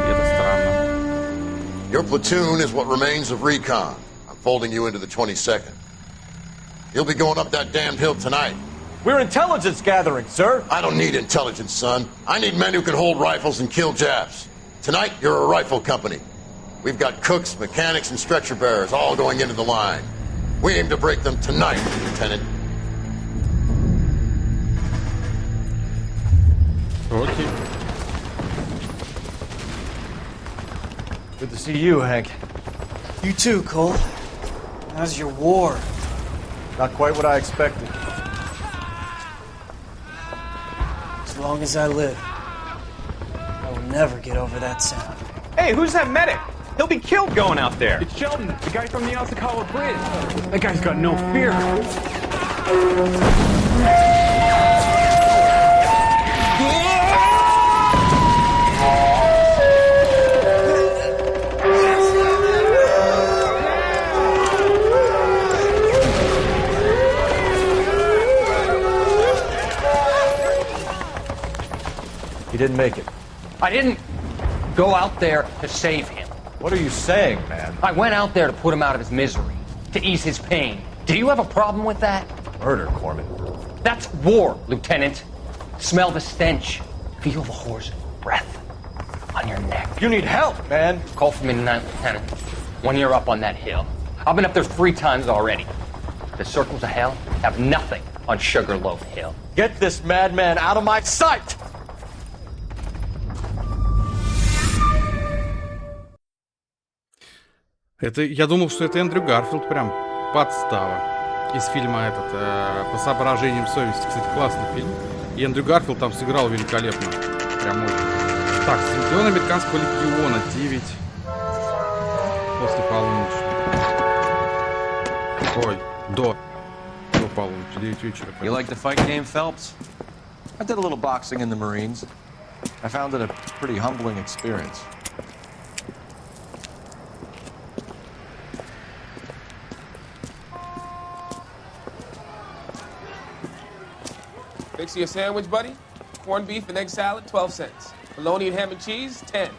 Speaker 1: Это странно.
Speaker 18: Your platoon is what remains of recon. I'm folding you into the 22nd. You'll be going up that damned hill tonight.
Speaker 10: We're intelligence gathering, sir.
Speaker 18: I don't need intelligence, son. I need men who can hold rifles and kill Japs. Tonight, you're a rifle company. We've got cooks, mechanics, and stretcher bearers all going into the line. We aim to break them tonight, Lieutenant.
Speaker 1: Окей.
Speaker 10: Good to see you, Hank.
Speaker 19: You too, Cole. How's your war?
Speaker 10: Not quite what I expected.
Speaker 19: As long as I live, I will never get over that sound.
Speaker 7: Hey, who's that medic? He'll be killed going out there. It's Sheldon, the guy from the Osakawa Bridge. That guy's got no fear.
Speaker 10: He didn't make it.
Speaker 20: I didn't go out there to save him.
Speaker 10: What are you saying, man?
Speaker 20: I went out there to put him out of his misery, to ease his pain. Do you have a problem with that?
Speaker 10: Murder, Corman.
Speaker 20: That's war, Lieutenant. Smell the stench. Feel the whore's breath on your neck.
Speaker 10: You need help, man.
Speaker 20: Call for me tonight, Lieutenant. When you're up on that hill. I've been up there 3 times already. The circles of hell have nothing on Sugarloaf Hill.
Speaker 10: Get this madman out of my sight!
Speaker 1: Это, я думал, что это Эндрю Гарфилд прям подстава из фильма этот «По соображениям совести». Кстати, классный фильм. И Эндрю Гарфилд там сыграл великолепно. Прям очень. Так, Легион Американского легиона 9 после полуночи. Ой, до полуночи, 9 вечера.
Speaker 4: You like the fight game, Phelps?
Speaker 10: I did a little boxing in the Marines. I found it a pretty humbling experience.
Speaker 21: Fix you a sandwich, buddy? Corned beef and egg salad, 12 cents. Bologna and ham and cheese, 10.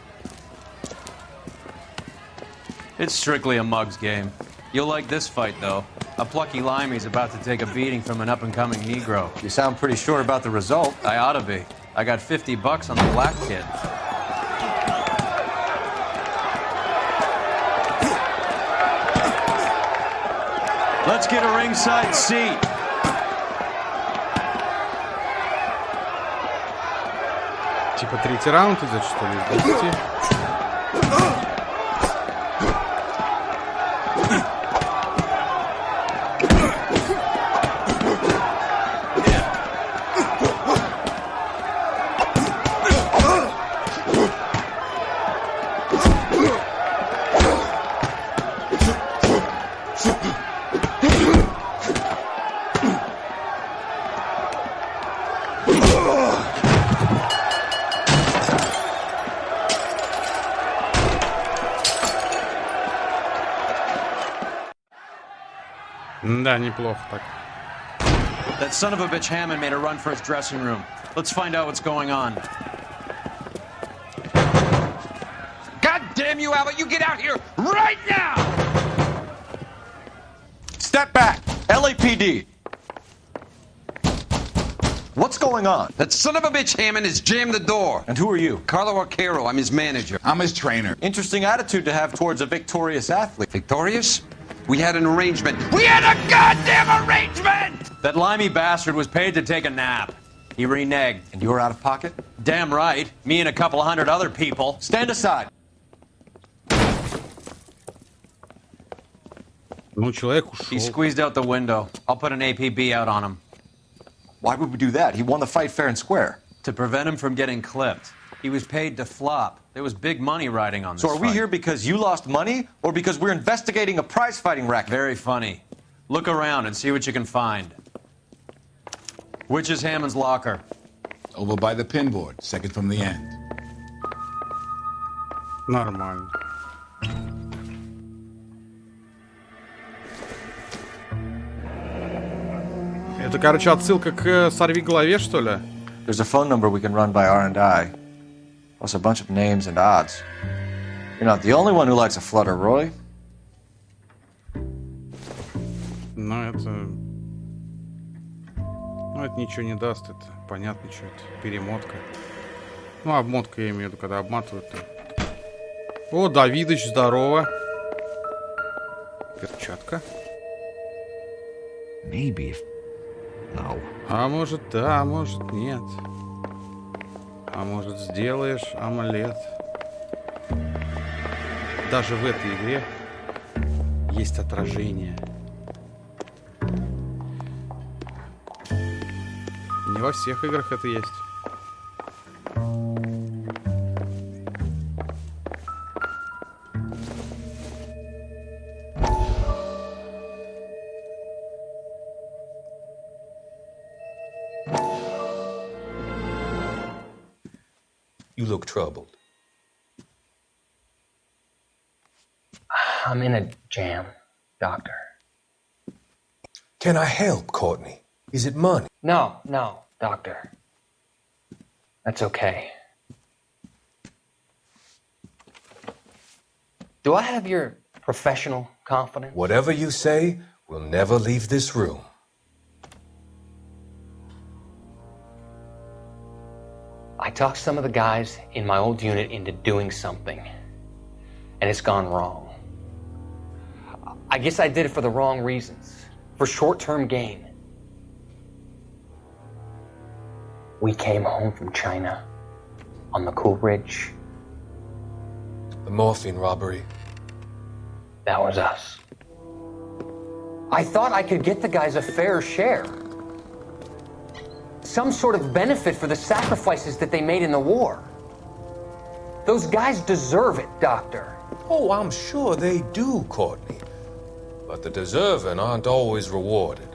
Speaker 4: It's strictly a mug's game. You'll like this fight, though. A plucky limey's about to take a beating from an up-and-coming Negro.
Speaker 10: You sound pretty sure about the result.
Speaker 4: I ought to be. I got $50 on the black kid. Let's get a ringside seat.
Speaker 1: Типа третий раунд идет, что ли? Идите. Да, неплохо так.
Speaker 4: That son of a bitch Hammond made a run for his dressing room. Let's find out what's going on.
Speaker 15: God damn you, Albert! You get out here right now!
Speaker 2: Step back! LAPD! What's going on?
Speaker 3: That son of a bitch Hammond has jammed the door.
Speaker 2: And who are you?
Speaker 3: Carlo Arcaro. I'm his manager.
Speaker 8: I'm his trainer.
Speaker 2: Interesting attitude to have towards a victorious athlete.
Speaker 3: Victorious? We had an arrangement. We had a goddamn arrangement!
Speaker 7: That limey bastard was paid to take a nap. He reneged.
Speaker 2: And you were out of pocket?
Speaker 7: Damn right. Me and a couple 100 other people.
Speaker 2: Stand aside.
Speaker 1: Ну, человек ушел.
Speaker 7: He squeezed out the window. I'll put an APB out on him.
Speaker 2: Why would we do that? He won the fight fair and square.
Speaker 7: To prevent him from getting clipped. He was paid to flop. There was big money riding on this
Speaker 2: So are we
Speaker 7: fight.
Speaker 2: here because you lost money, or because we're investigating a prize-fighting racket?
Speaker 7: Very funny. Look around and see what you can find. Which is Hammond's locker?
Speaker 8: Over by the pinboard, second from the end.
Speaker 1: Нормально. Это, короче, отсылка к «Сорвиголове», что ли?
Speaker 10: There's a phone number we can run by R&I, plus a bunch of names and odds. You're not the only one who likes a flutter, Roy.
Speaker 1: Ну, это... Ну, это ничего не даст, это понятно, что это. Перемотка. Ну, обмотка, я имею в виду, когда обматывают. -то. О, Давидыч, здорово. Перчатка.
Speaker 14: Maybe if... No.
Speaker 1: А может, да, а может, нет. А может, сделаешь омлет. Даже в этой игре есть отражение. Не во всех играх это есть.
Speaker 22: You look troubled.
Speaker 20: I'm in a jam, Doctor.
Speaker 22: Can I help, Courtney? Is it money?
Speaker 20: No, Doctor. That's okay. Do I have your professional confidence?
Speaker 22: Whatever you say, we'll never leave this room.
Speaker 20: I talked some of the guys in my old unit into doing something, and it's gone wrong. I guess I did it for the wrong reasons, for short-term gain. We came home from China on the Cool Ridge.
Speaker 22: The morphine robbery.
Speaker 20: That was us. I thought I could get the guys a fair share. Some sort of benefit for the sacrifices that they made in the war. Those guys deserve it, Doctor.
Speaker 22: Oh, I'm sure they do, Courtney. But the deserving aren't always rewarded.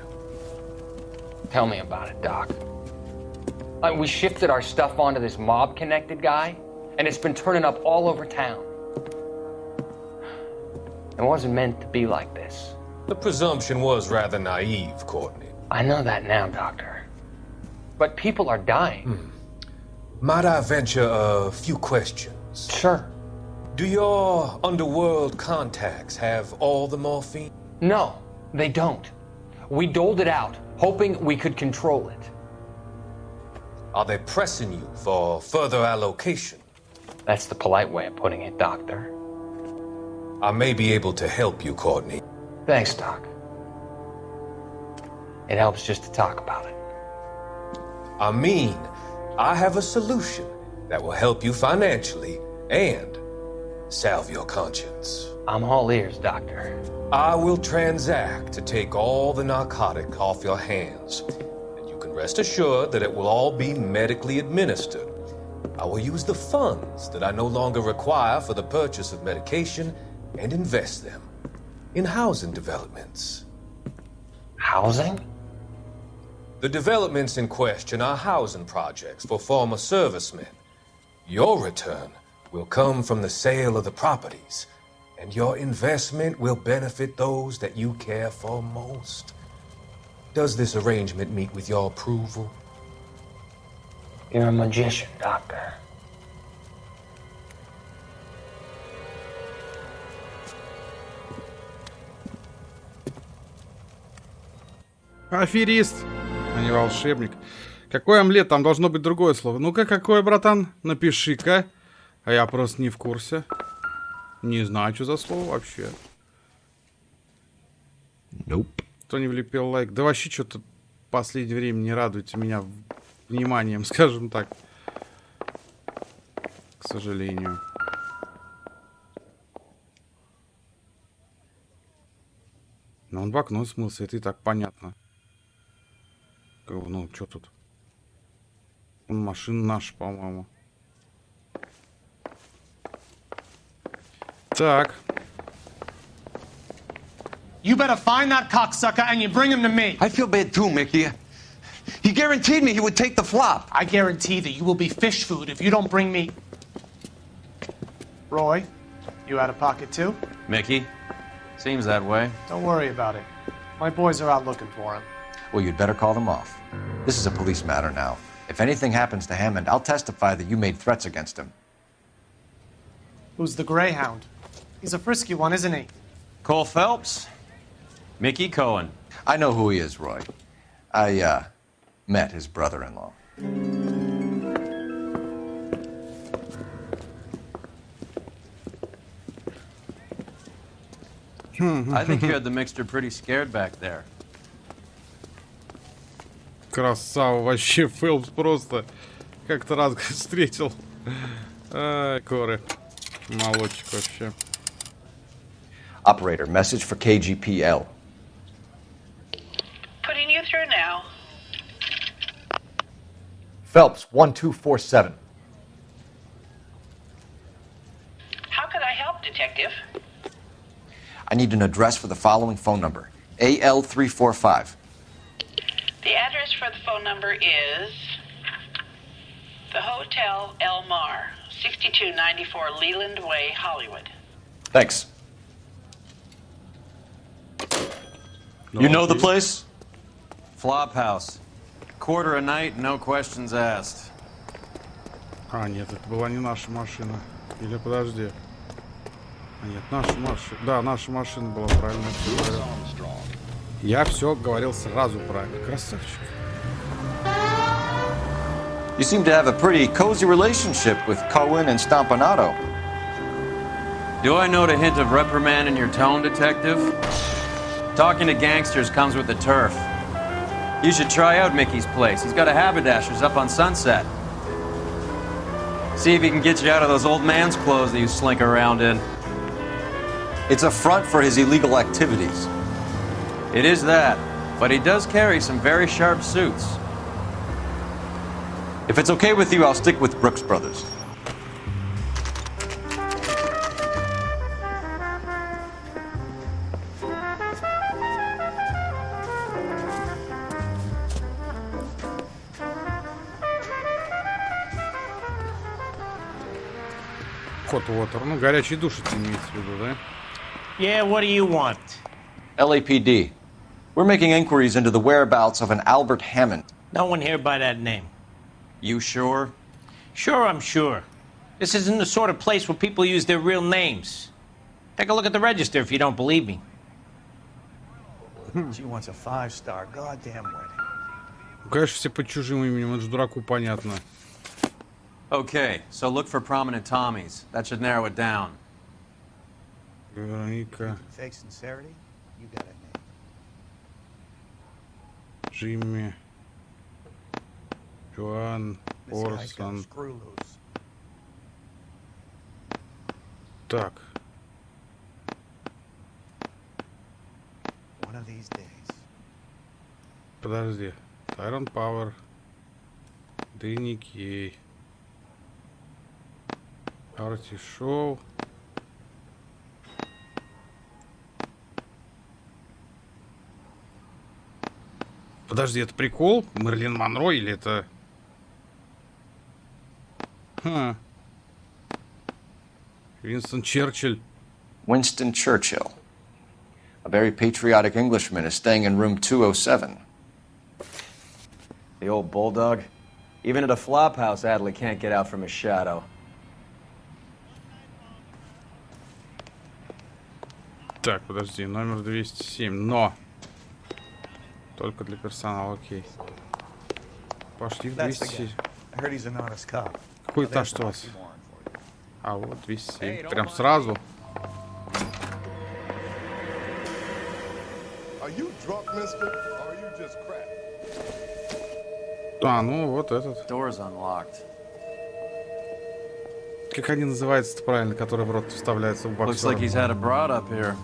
Speaker 20: Tell me about it, Doc. We shifted our stuff onto this mob-connected guy, and it's been turning up all over town. It wasn't meant to be like this.
Speaker 22: The presumption was rather naive, Courtney.
Speaker 20: I know that now, Doctor. But people are dying.
Speaker 22: Might I venture a few questions?
Speaker 20: Sure.
Speaker 22: Do your underworld contacts have all the morphine?
Speaker 20: No, they don't. We doled it out, hoping we could control it.
Speaker 22: Are they pressing you for further allocation?
Speaker 20: That's the polite way of putting it, Doctor.
Speaker 22: I may be able to help you, Courtney.
Speaker 20: Thanks, Doc. It helps just to talk about it.
Speaker 22: I mean, I have a solution that will help you financially and salve your conscience.
Speaker 20: I'm all ears, Doctor.
Speaker 22: I will transact to take all the narcotic off your hands. And you can rest assured that it will all be medically administered. I will use the funds that I no longer require for the purchase of medication and invest them in housing developments.
Speaker 20: Housing?
Speaker 22: The developments in question are housing projects for former servicemen. Your return will come from the sale of the properties, and your investment will benefit those that you care for most. Does this arrangement meet with your approval?
Speaker 20: You're a magician, Doctor.
Speaker 1: Аферист, а не волшебник. Какой омлет? Там должно быть другое слово. Ну-ка, какое, братан? Напиши-ка. А я просто не в курсе. Не знаю, что за слово вообще.
Speaker 14: Nope.
Speaker 1: Кто не влепил лайк? Да вообще что-то в последнее время не радуете меня вниманием, скажем так. К сожалению. Но он в окно смылся, это и так понятно. Ну, что тут? Машина наша, по-моему. Так.
Speaker 12: You better find that cocksucker and you bring him to me.
Speaker 3: I feel bad too, Mickey. He guaranteed me he would take the flop.
Speaker 12: I guarantee that you will be fish food if you don't bring me... Roy, you out of pocket too?
Speaker 7: Mickey? Seems that way.
Speaker 12: Don't worry about it. My boys are out looking for him.
Speaker 10: Well, you'd better call them off. This is a police matter now. If anything happens to Hammond, I'll testify that you made threats against him.
Speaker 12: Who's the Greyhound? He's a frisky one, isn't he?
Speaker 7: Cole Phelps? Mickey Cohen.
Speaker 10: I know who he is, Roy. I, met his brother-in-law.
Speaker 7: I think you had the mixture pretty scared back there.
Speaker 1: Красава вообще, Фелпс просто как-то раз встретил. Коры. Молодчик вообще.
Speaker 10: Operator, message for KGPL.
Speaker 5: Putting you through now.
Speaker 10: Phelps, 1247.
Speaker 5: How could I help, Detective?
Speaker 10: I need an address for the following phone number. AL345.
Speaker 5: The address for the phone number is the Hotel El Mar, 6294 Leland Way, Hollywood.
Speaker 10: Thanks.
Speaker 7: You know the place? Flop House. Quarter a night, no questions asked.
Speaker 1: А, нет, это была не наша машина. Или подожди. А, нет, наша машина. Да, наша машина была, правильно все говорил. Я все говорил сразу правильно. Красавчик.
Speaker 10: You seem to have a pretty cozy relationship with Cohen and Stompanato.
Speaker 7: Do I note a hint of reprimand in your tone, Detective? Talking to gangsters comes with the turf. You should try out Mickey's place. He's got a haberdasher's up on Sunset. See if he can get you out of those old man's clothes that you slink around in.
Speaker 10: It's a front for his illegal activities.
Speaker 7: It is that, but he does carry some very sharp suits.
Speaker 10: If it's okay with you, I'll stick with Brooks Brothers.
Speaker 1: Hot water. Ну, горячий душ это имеется в виду, да?
Speaker 6: Yeah, what do you want?
Speaker 10: LAPD. We're making inquiries into the whereabouts of an Albert Hammond.
Speaker 6: No one here by that name.
Speaker 7: You sure?
Speaker 6: Sure, I'm sure. This isn't the sort of place where people use their real names. Take a look at the register if you don't believe me.
Speaker 23: She wants a 5-star goddamn wedding.
Speaker 1: Конечно, все под чужим именем, это же дураку понятно.
Speaker 7: Okay, so look for prominent Tommies. That should narrow it down.
Speaker 1: Вероника,
Speaker 23: Fake sincerity? You got it, man.
Speaker 1: Джимми, Джоан,
Speaker 23: This guy's got a
Speaker 1: Орсон.
Speaker 23: screw loose.
Speaker 1: Так,
Speaker 23: One of these days.
Speaker 1: подожди. Тайрон Пауэр, Дэнни Кей, Арти Шоу. Подожди, это прикол? Мерлин Монро или это... Ха. Винстон Черчилль.
Speaker 10: Winston Churchill. A very patriotic Englishman is staying in room 207.
Speaker 7: The old bulldog. Even at a flop house, Adley can't get out from his shadow.
Speaker 1: Так, подожди, номер 207. Но. Только для персонала, окей. Пошли в
Speaker 23: That's the
Speaker 1: 200.
Speaker 23: guy. I heard he's an honest cop.
Speaker 1: Какой этаж у вас? А вот 207. Прям сразу. А, ну вот этот.
Speaker 7: Door's unlocked.
Speaker 1: Как они называются-то правильно, который в рот вставляется в
Speaker 7: Looks like
Speaker 1: боксера?
Speaker 7: he's had a broad up here.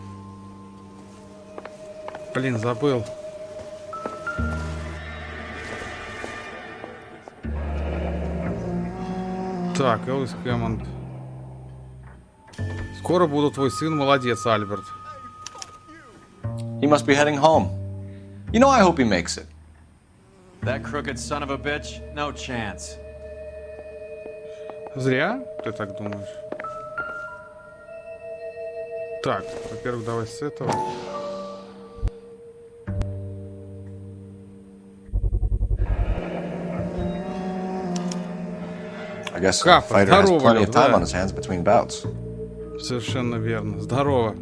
Speaker 1: Блин, забыл. Так, Элвис Хэммонд. Скоро буду твой сын, молодец, Альберт.
Speaker 2: He must be heading home. You know, I hope he makes it.
Speaker 7: That crooked son of a bitch, no chance.
Speaker 1: Зря, ты так думаешь? Так, во-первых, давай с этого.
Speaker 2: I guess the
Speaker 1: Капа,
Speaker 2: fighter has
Speaker 1: здорово,
Speaker 2: plenty of
Speaker 1: Лёв,
Speaker 2: time
Speaker 1: да.
Speaker 2: on his hands between bouts.
Speaker 1: Совершенно верно. Здорово.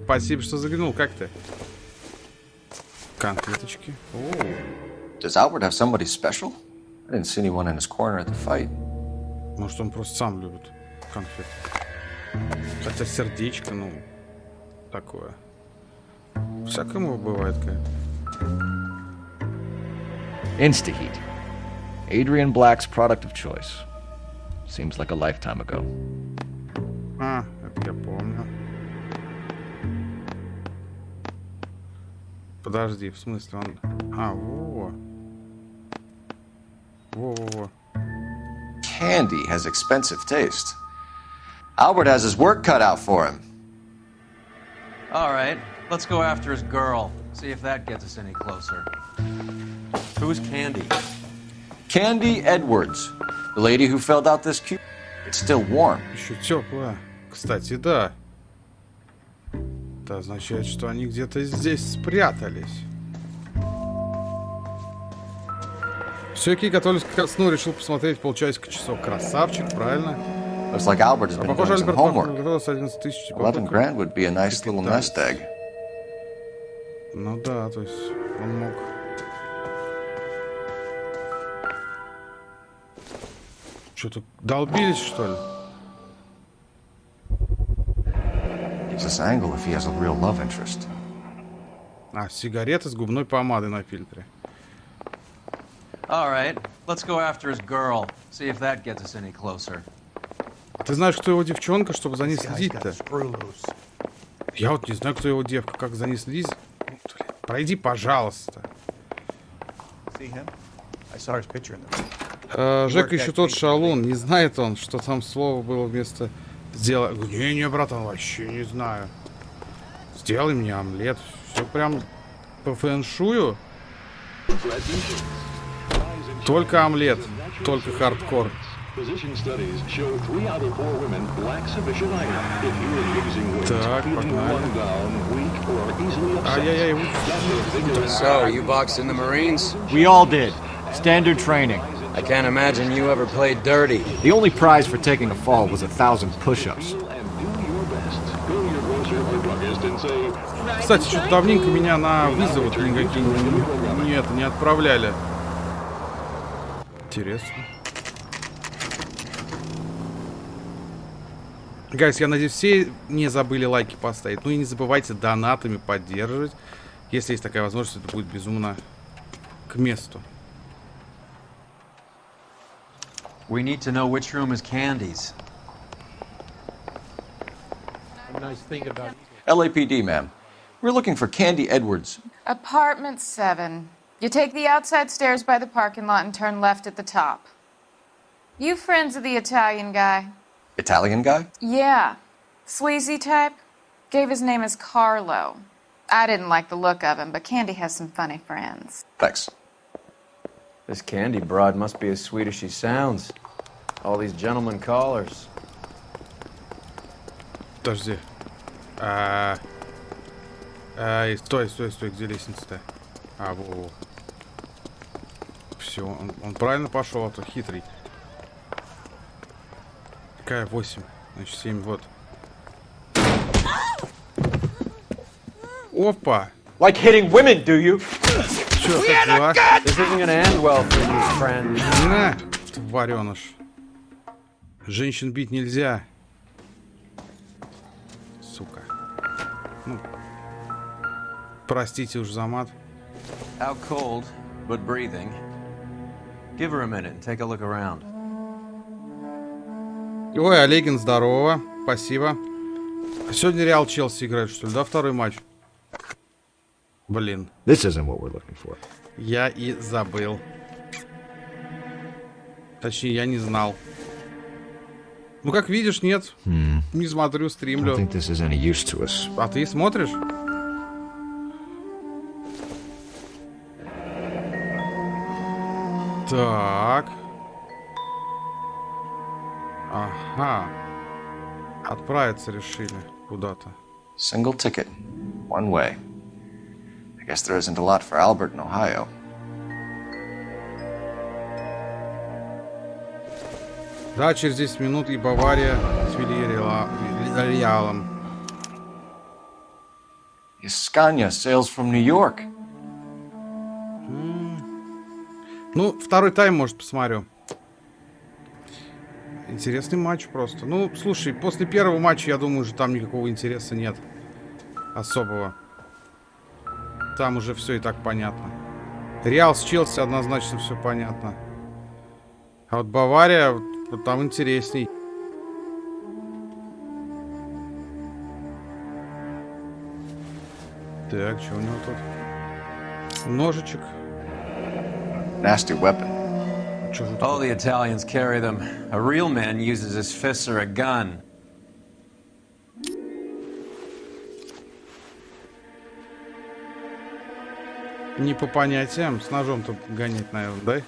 Speaker 1: Спасибо, что заглянул. Как ты? Конфеточки. О,
Speaker 2: Does Albert have somebody special? I didn't see anyone in his corner at the fight.
Speaker 1: может, он просто сам любит конфеты. Хотя сердечко, ну, такое. Всякому бывает, конечно.
Speaker 10: Instaheat. Adrian Black's product of choice. Seems like a lifetime ago.
Speaker 1: А, это я помню. Подожди, в смысле он... А, во. Во-во-во.
Speaker 2: Candy has expensive taste. Albert has his work cut out for him.
Speaker 7: All right, let's go after his girl. See if that gets us any closer. Who's Candy?
Speaker 2: Candy Edwards, the lady who filled out this cube. It's still warm.
Speaker 1: Еще теплая. Кстати, да. Это означает, что они где-то здесь спрятались. Все, окей, готовлюсь к сну, решил посмотреть полчасика часов. Красавчик, правильно?
Speaker 2: Looks like Albert has
Speaker 1: А
Speaker 2: been
Speaker 1: похоже,
Speaker 2: doing some
Speaker 1: Альберт
Speaker 2: homework.
Speaker 1: готовил с 11 тысяч.
Speaker 2: 11 grand would be a nice little nest egg.
Speaker 1: Ну да, то есть он мог... Что-то долбились, что ли?
Speaker 2: Gives us angle if he has a real love interest.
Speaker 1: А, сигареты с губной помадой на фильтре.
Speaker 7: All right, let's go after his girl. See if that gets us any closer.
Speaker 1: А ты знаешь, кто его девчонка, чтобы за ней следить-то? Я вот не знаю, кто его девка, как за ней следить. Блин, пройди, пожалуйста. Жека еще тот шалун. Не знает он, что там слово было вместо «сделай». Не, братан, вообще не знаю. Сделай мне омлет. Все прям по фэншую. Только омлет, только хардкор. Так, погнали. Ай-яй-яй.
Speaker 9: So, you boxed in the Marines?
Speaker 11: We all did. Standard training.
Speaker 9: I can't imagine you ever played dirty.
Speaker 11: The only prize for taking a fall was 1,000 push-ups.
Speaker 1: Кстати, что-то давненько меня на вызовы никакие не отправляли. Интересно. Гайс, я надеюсь, все не забыли лайки поставить. Ну и не забывайте донатами поддерживать. Если есть такая возможность, это будет безумно к месту.
Speaker 7: We need to know which room is Candy's.
Speaker 13: Nice thing about
Speaker 2: LAPD, ma'am. We're looking for Candy Edwards.
Speaker 24: Apartment 7. You take the outside stairs by the parking lot and turn left at the top. You friends of the Italian guy?
Speaker 2: Italian guy?
Speaker 24: Yeah. Sleazy type? Gave his name as Carlo. I didn't like the look of him, but Candy has some funny friends.
Speaker 2: Thanks.
Speaker 7: This Candy broad must be as sweet as she sounds. All these gentlemen callers.
Speaker 1: Подожди. Стой, где лестница-то? А, во. Все, он правильно пошел, а то хитрый. Какая 8? Значит, 7, вот. Опа!
Speaker 11: Like hitting women, do you?
Speaker 1: Чё, как дела?
Speaker 7: This isn't gonna end well for you, friend.
Speaker 1: На, твареныш. Женщин бить нельзя. Сука. Ну, простите уж за мат.
Speaker 4: Out cold, but breathing. Give her a minute and take a look around.
Speaker 1: Ой, Олегин, здорово. Спасибо. Сегодня Реал Челси играет, что ли, да? Второй матч. Блин.
Speaker 11: This isn't what we're looking for.
Speaker 1: Я и забыл. Точнее, я не знал. Ну, как видишь, нет. Не смотрю,
Speaker 11: I
Speaker 1: стримлю.
Speaker 11: don't think this is any use to us.
Speaker 1: А ты смотришь? Так. Ага. Отправиться решили куда-то.
Speaker 10: Single ticket. One way. I guess there isn't a lot for Albert in Ohio.
Speaker 1: Да, через 10 минут и Бавария с Реалом.
Speaker 10: Scania sails from New York.
Speaker 1: Ну, второй тайм, может, посмотрю. Интересный матч просто. Ну, слушай, после первого матча, я думаю, уже там никакого интереса нет. Особого. Там уже все и так понятно. Реал с Челси однозначно все понятно. А вот Бавария, вот там интересней. Так, что у него тут? Ножичек.
Speaker 10: Nasty weapon.
Speaker 4: Oh, the Italians carry them. A real man uses his fists or a gun.
Speaker 1: Не по понятиям. С ножом-то гонять, наверное, да?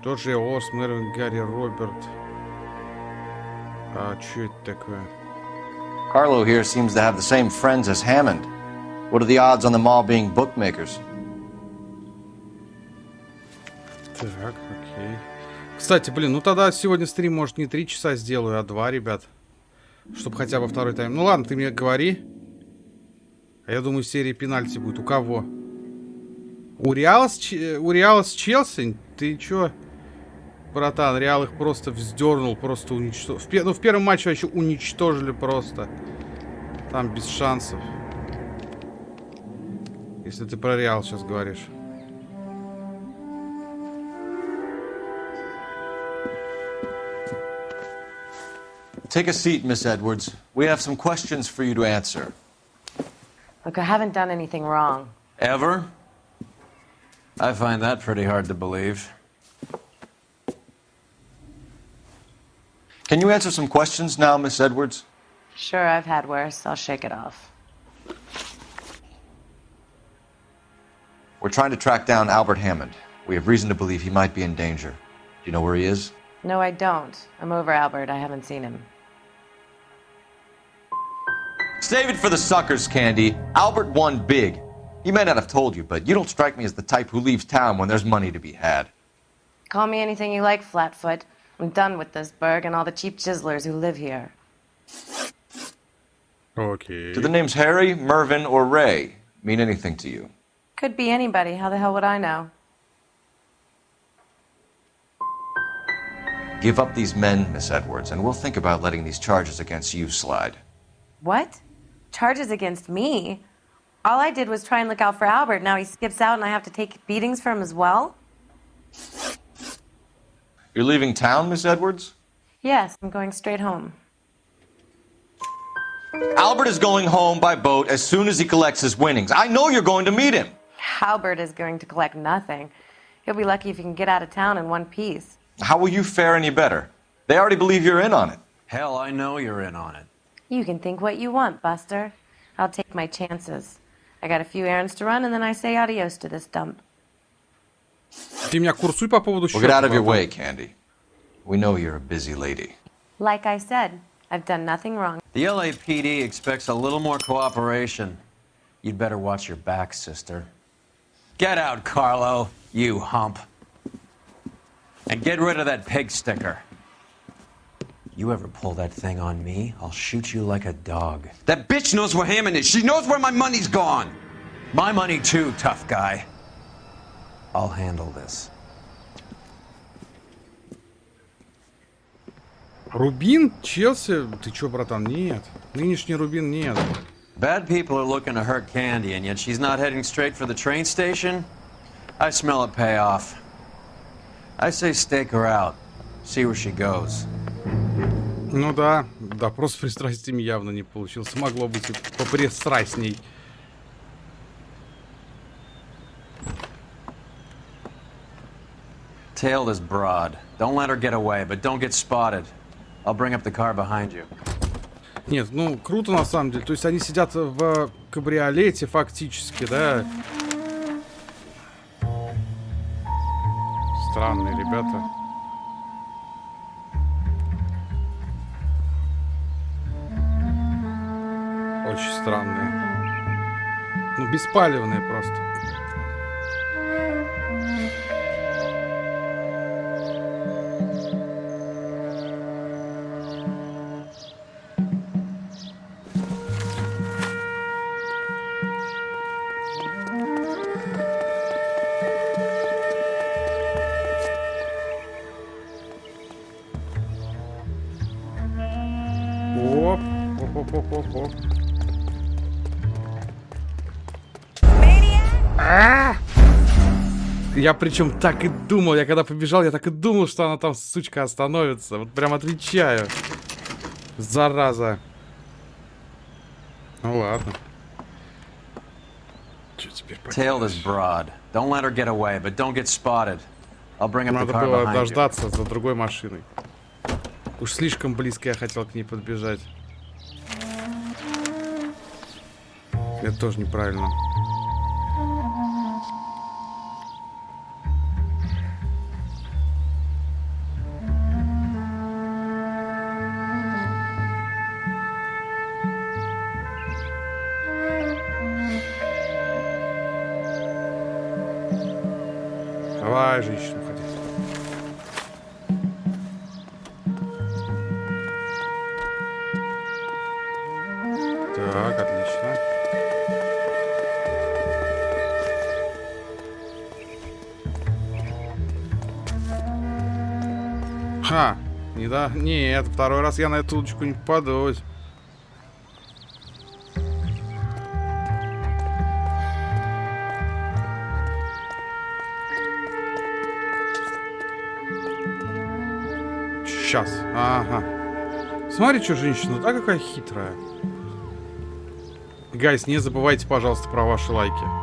Speaker 1: Джорджи Орс, Мервин, Гарри, Роберт. А что это такое?
Speaker 10: Carlo here seems to have the same friends as Hammond. What are the odds on them all being bookmakers?
Speaker 1: Так, окей. Кстати, блин, ну тогда сегодня стрим, может, не 3 часа сделаю, а 2, ребят. Чтобы хотя бы второй тайм. Ну ладно, ты мне говори. А я думаю, серия пенальти будет. У кого? У Реала с Челси? Ты чё? Братан, Реал их просто вздернул, просто уничтожил. Ну, в первом матче вообще уничтожили просто. Там без шансов. Если ты про Реал сейчас говоришь.
Speaker 10: Take a seat, Miss Edwards. We have some questions for you to answer.
Speaker 16: Look, I haven't done anything wrong.
Speaker 4: Ever? I find that pretty hard to believe.
Speaker 10: Can you answer some questions now, Miss Edwards?
Speaker 16: Sure, I've had worse. I'll shake it off.
Speaker 10: We're trying to track down Albert Hammond. We have reason to believe he might be in danger. Do you know where he is?
Speaker 16: No, I don't. I'm over Albert. I haven't seen him.
Speaker 10: Save it for the suckers, Candy. Albert won big. He may not have told you, but you don't strike me as the type who leaves town when there's money to be had.
Speaker 16: Call me anything you like, Flatfoot. I'm done with this burg and all the cheap chiselers who live here.
Speaker 1: Okay.
Speaker 10: Do the names Harry, Mervyn, or Ray mean anything to you?
Speaker 16: Could be anybody. How the hell would I know?
Speaker 10: Give up these men, Miss Edwards, and we'll think about letting these charges against you slide.
Speaker 16: What? Charges against me? All I did was try and look out for Albert. Now he skips out and I have to take beatings for him as well?
Speaker 10: You're leaving town, Miss Edwards?
Speaker 16: Yes, I'm going straight home.
Speaker 10: Albert is going home by boat as soon as he collects his winnings. I know you're going to meet him.
Speaker 16: Albert is going to collect nothing. He'll be lucky if he can get out of town in one piece.
Speaker 10: How will you fare any better? They already believe you're in on it.
Speaker 4: Hell, I know you're in on it.
Speaker 16: You can think what you want, Buster. I'll take my chances. I got a few errands to run, and then I say adios to this dump.
Speaker 1: Ты меня курсуй по поводу
Speaker 10: We'll get out of your way, Candy. We know you're a busy lady.
Speaker 16: Like I said, I've done nothing wrong.
Speaker 4: The LAPD expects a little more cooperation. You'd better watch your back, sister. Get out, Carlo, you hump. And get rid of that pig sticker. You ever pull that thing on me, I'll shoot you like a dog.
Speaker 3: That bitch knows where Hammond is. She knows where my money's gone.
Speaker 4: My money too, tough guy.
Speaker 3: I'll handle this.
Speaker 1: Рубин? Челси? Ты чё, братан? Нет. Нынешний Рубин нет.
Speaker 4: Bad people are looking to hurt Candy, and yet she's not heading straight for the train station? I smell a payoff. I say stake her out. See where she goes.
Speaker 1: Ну да, допрос с пристрастиями явно не получился. Могло быть и попристрастней.
Speaker 4: Tail this broad. Don't let her get away, but don't get spotted. I'll bring up the car behind you.
Speaker 1: Нет, ну круто на самом деле. То есть они сидят в кабриолете фактически, да? Странные ребята. Очень странные. Ну, беспалевные просто. Оп. Я причем так и думал, я когда побежал, я так и думал, что она там, сучка, остановится. Вот прям отвечаю. Зараза. Ну ладно. Что теперь поделаешь? Надо было дождаться за другой машиной. Уж слишком близко я хотел к ней подбежать. Это тоже неправильно. Давай, женщина, ходи. Так, отлично. Ха, не да, нет, второй раз я на эту удочку не попадусь. Сейчас, ага. Смотри, что женщина, да, какая хитрая. Гайс, не забывайте, пожалуйста, про ваши лайки.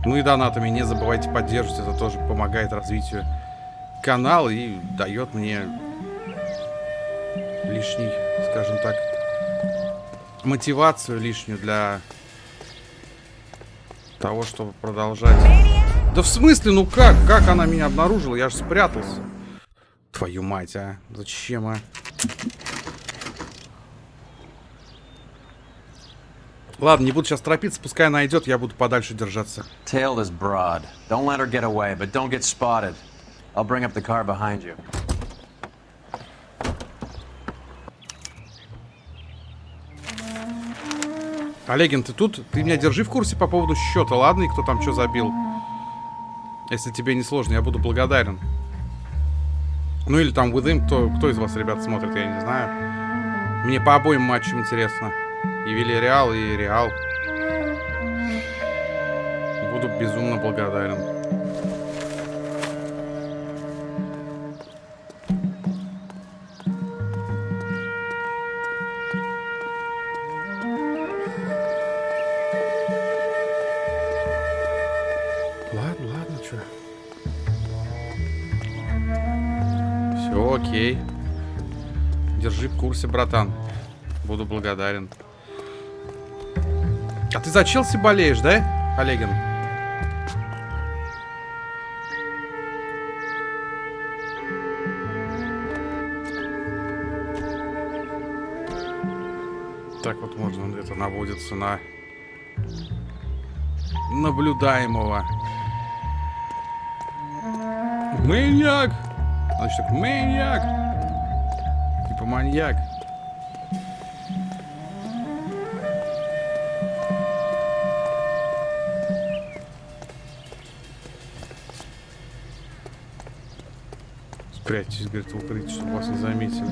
Speaker 1: Ну и донатами не забывайте поддерживать, это тоже помогает развитию канала и дает мне лишний, скажем так, мотивацию лишнюю для того, чтобы продолжать. Да в смысле, ну как? Как она меня обнаружила? Я же спрятался. Твою мать, а? Зачем, а? Ладно, не буду сейчас торопиться, пускай она идет, я буду подальше держаться.
Speaker 4: Tail this broad. Don't let her get away, but don't get spotted. I'll bring up the car behind you.
Speaker 1: Олегин, ты тут? Ты меня держи в курсе по поводу счета, ладно? И кто там что забил? Если тебе не сложно, я буду благодарен. Ну или там with him, кто из вас, ребят, смотрит, я не знаю. Мне по обоим матчам интересно. И Вильяреал, и Реал. Буду безумно благодарен. Ладно, чё. Все, окей. Держи в курсе, братан. Буду благодарен. А ты за Челси болеешь, да, Олегин? Так вот можно где-то наводиться на наблюдаемого. Маньяк! Значит так, маньяк! Типа маньяк. Прячьтесь, говорит, в укрытие, чтобы вас не заметили.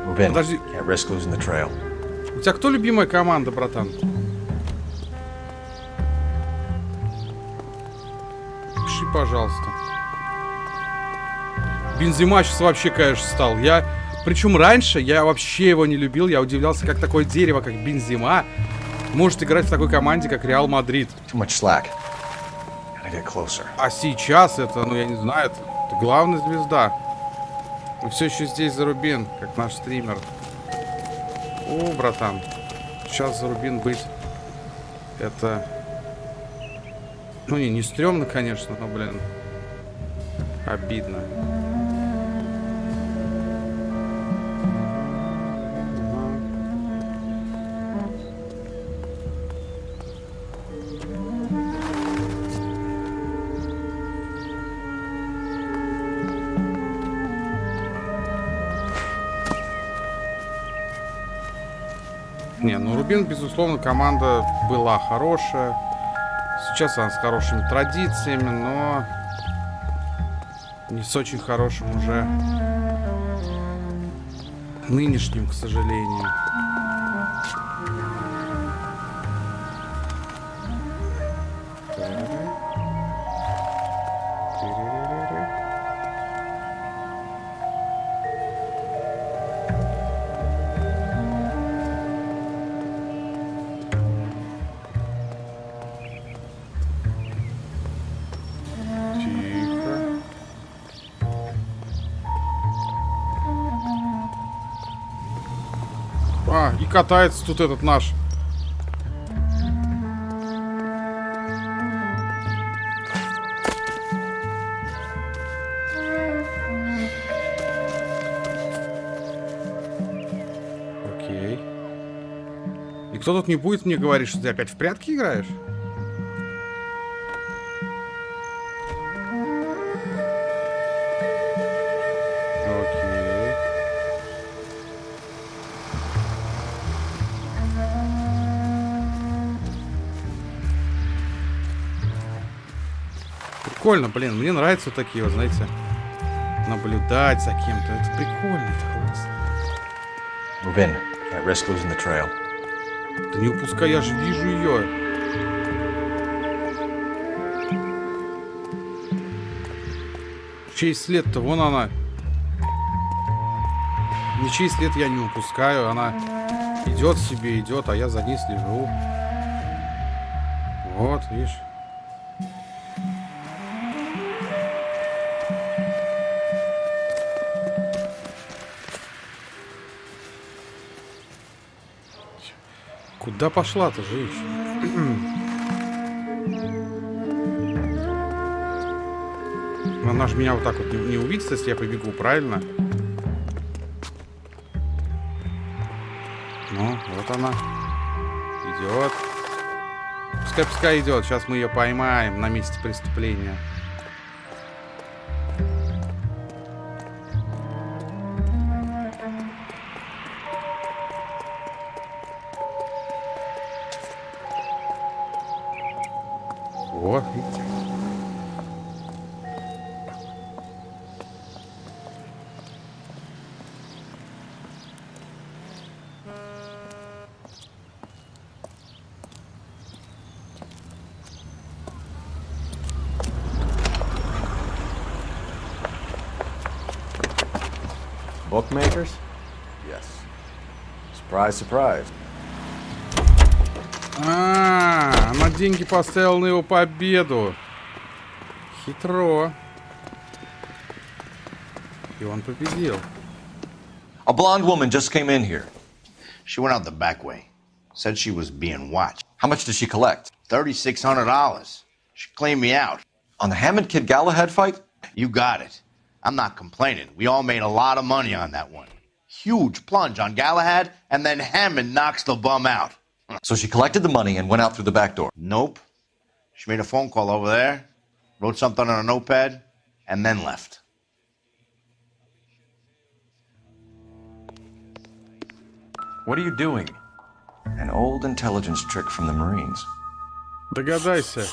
Speaker 10: Move in.
Speaker 1: Подожди.
Speaker 10: Can't risk losing the trail.
Speaker 1: У тебя кто любимая команда, братан? Пиши, пожалуйста. Бензима сейчас вообще, конечно, стал. Причем раньше я вообще его не любил. Я удивлялся, как такое дерево, как Бензима, может играть в такой команде, как Реал Мадрид. А сейчас это, я не знаю, это главная звезда. И все еще здесь Зарубин, как наш стример. О, братан. Сейчас Зарубин быть. Это... не стрёмно, конечно, но, блин. Обидно. Рубин, безусловно, команда была хорошая. Сейчас она с хорошими традициями, но не с очень хорошим уже нынешним, к сожалению. И катается тут этот наш. Окей. Никто тут не будет мне говорить, что ты опять в прятки играешь? Прикольно, блин, мне нравятся вот такие вот, знаете, наблюдать за кем-то. Это прикольно, это классно.
Speaker 10: Move in. Can't risk losing the trail.
Speaker 1: Да не упускай, я же вижу ее. Чей след-то? Вон она. Ничей след я не упускаю. Она идет себе, идет, а я за ней слежу. Вот, видишь. Куда пошла-то, женщина? Она же меня вот так вот не увидит, если я побегу, правильно? Ну, вот она. Идет. Пускай идет. Сейчас мы ее поймаем на месте преступления. Вот, видите.
Speaker 7: Bookmakers?
Speaker 9: Yes. Surprise, surprise.
Speaker 1: Она деньги поставила на его победу. Хитро. И он победил.
Speaker 10: A blonde woman just came in here.
Speaker 17: She went out the back way. Said she was being watched.
Speaker 10: How much did she collect?
Speaker 17: $3,600. She cleaned me out.
Speaker 10: On the Hammond Kid Galahad fight?
Speaker 17: You got it. I'm not complaining. We all made a lot of money on that one. Huge plunge on Galahad, and then Hammond knocks the bum out.
Speaker 10: So she collected the money and went out through the back door?
Speaker 17: Nope. She made a phone call over there, wrote something on a notepad, and then left.
Speaker 10: What are you doing? An old intelligence trick from the Marines.
Speaker 1: Догадайся.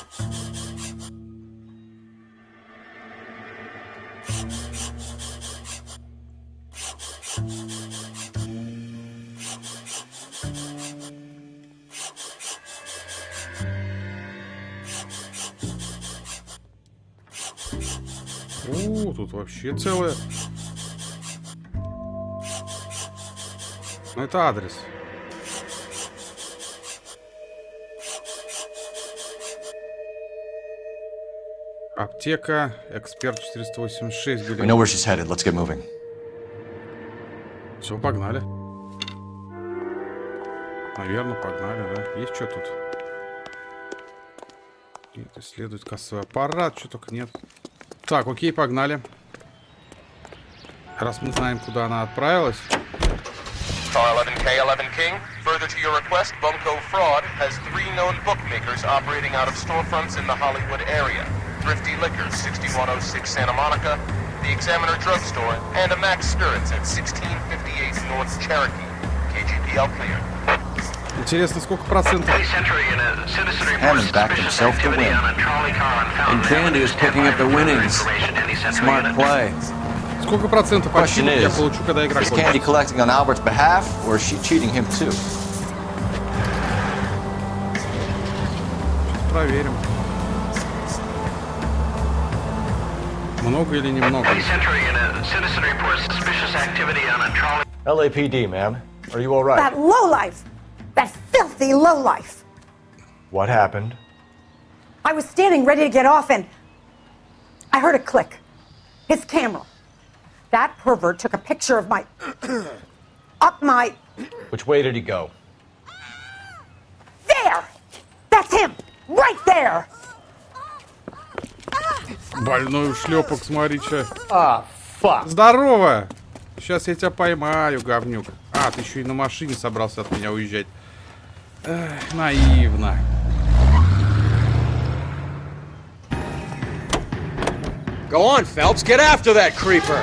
Speaker 1: Тут вообще целое. Ну, это адрес. Аптека, эксперт 486.
Speaker 10: We know where she's headed. Let's get moving.
Speaker 1: Все, погнали. Наверное, погнали, да? Есть что тут? Нет, исследует кассовый аппарат, что только нет. Так, окей, погнали. Раз мы знаем, куда она отправилась.
Speaker 15: Car 11K, 11 King. Further to your request, Bunko Fraud has 3 known bookmakers operating out of storefronts in the Hollywood area. Thrifty Liquors, 6106 Santa Monica, the Examiner Drugstore, and a Max Spirits at 1658 North Cherokee. KGPL clear.
Speaker 1: Интересно, сколько процентов?
Speaker 10: Hammond backed himself to win.
Speaker 7: And Candy is picking up the winnings. Smart play.
Speaker 1: Сколько процентов
Speaker 10: Question
Speaker 1: ачивок я
Speaker 10: is,
Speaker 1: получу, когда игра
Speaker 10: is Candy
Speaker 1: кончится?
Speaker 10: collecting on Albert's behalf, or is she cheating him too?
Speaker 1: Проверим. Много или немного?
Speaker 10: LAPD, ma'am. Are you all right?
Speaker 18: That lowlife! That filthy lowlife!
Speaker 10: What happened?
Speaker 18: I was standing ready to get off and I heard a click. His camera. That pervert took a picture of my... up my...
Speaker 10: Which way did he go?
Speaker 18: There! That's him! Right there!
Speaker 1: Больной шлепок, смотри, че.
Speaker 10: Fuck.
Speaker 1: Здорово! Сейчас я тебя поймаю, говнюк. А, ты еще и на машине собрался от меня уезжать. Эх, наивно.
Speaker 7: Go on, Phelps. Get after that creeper.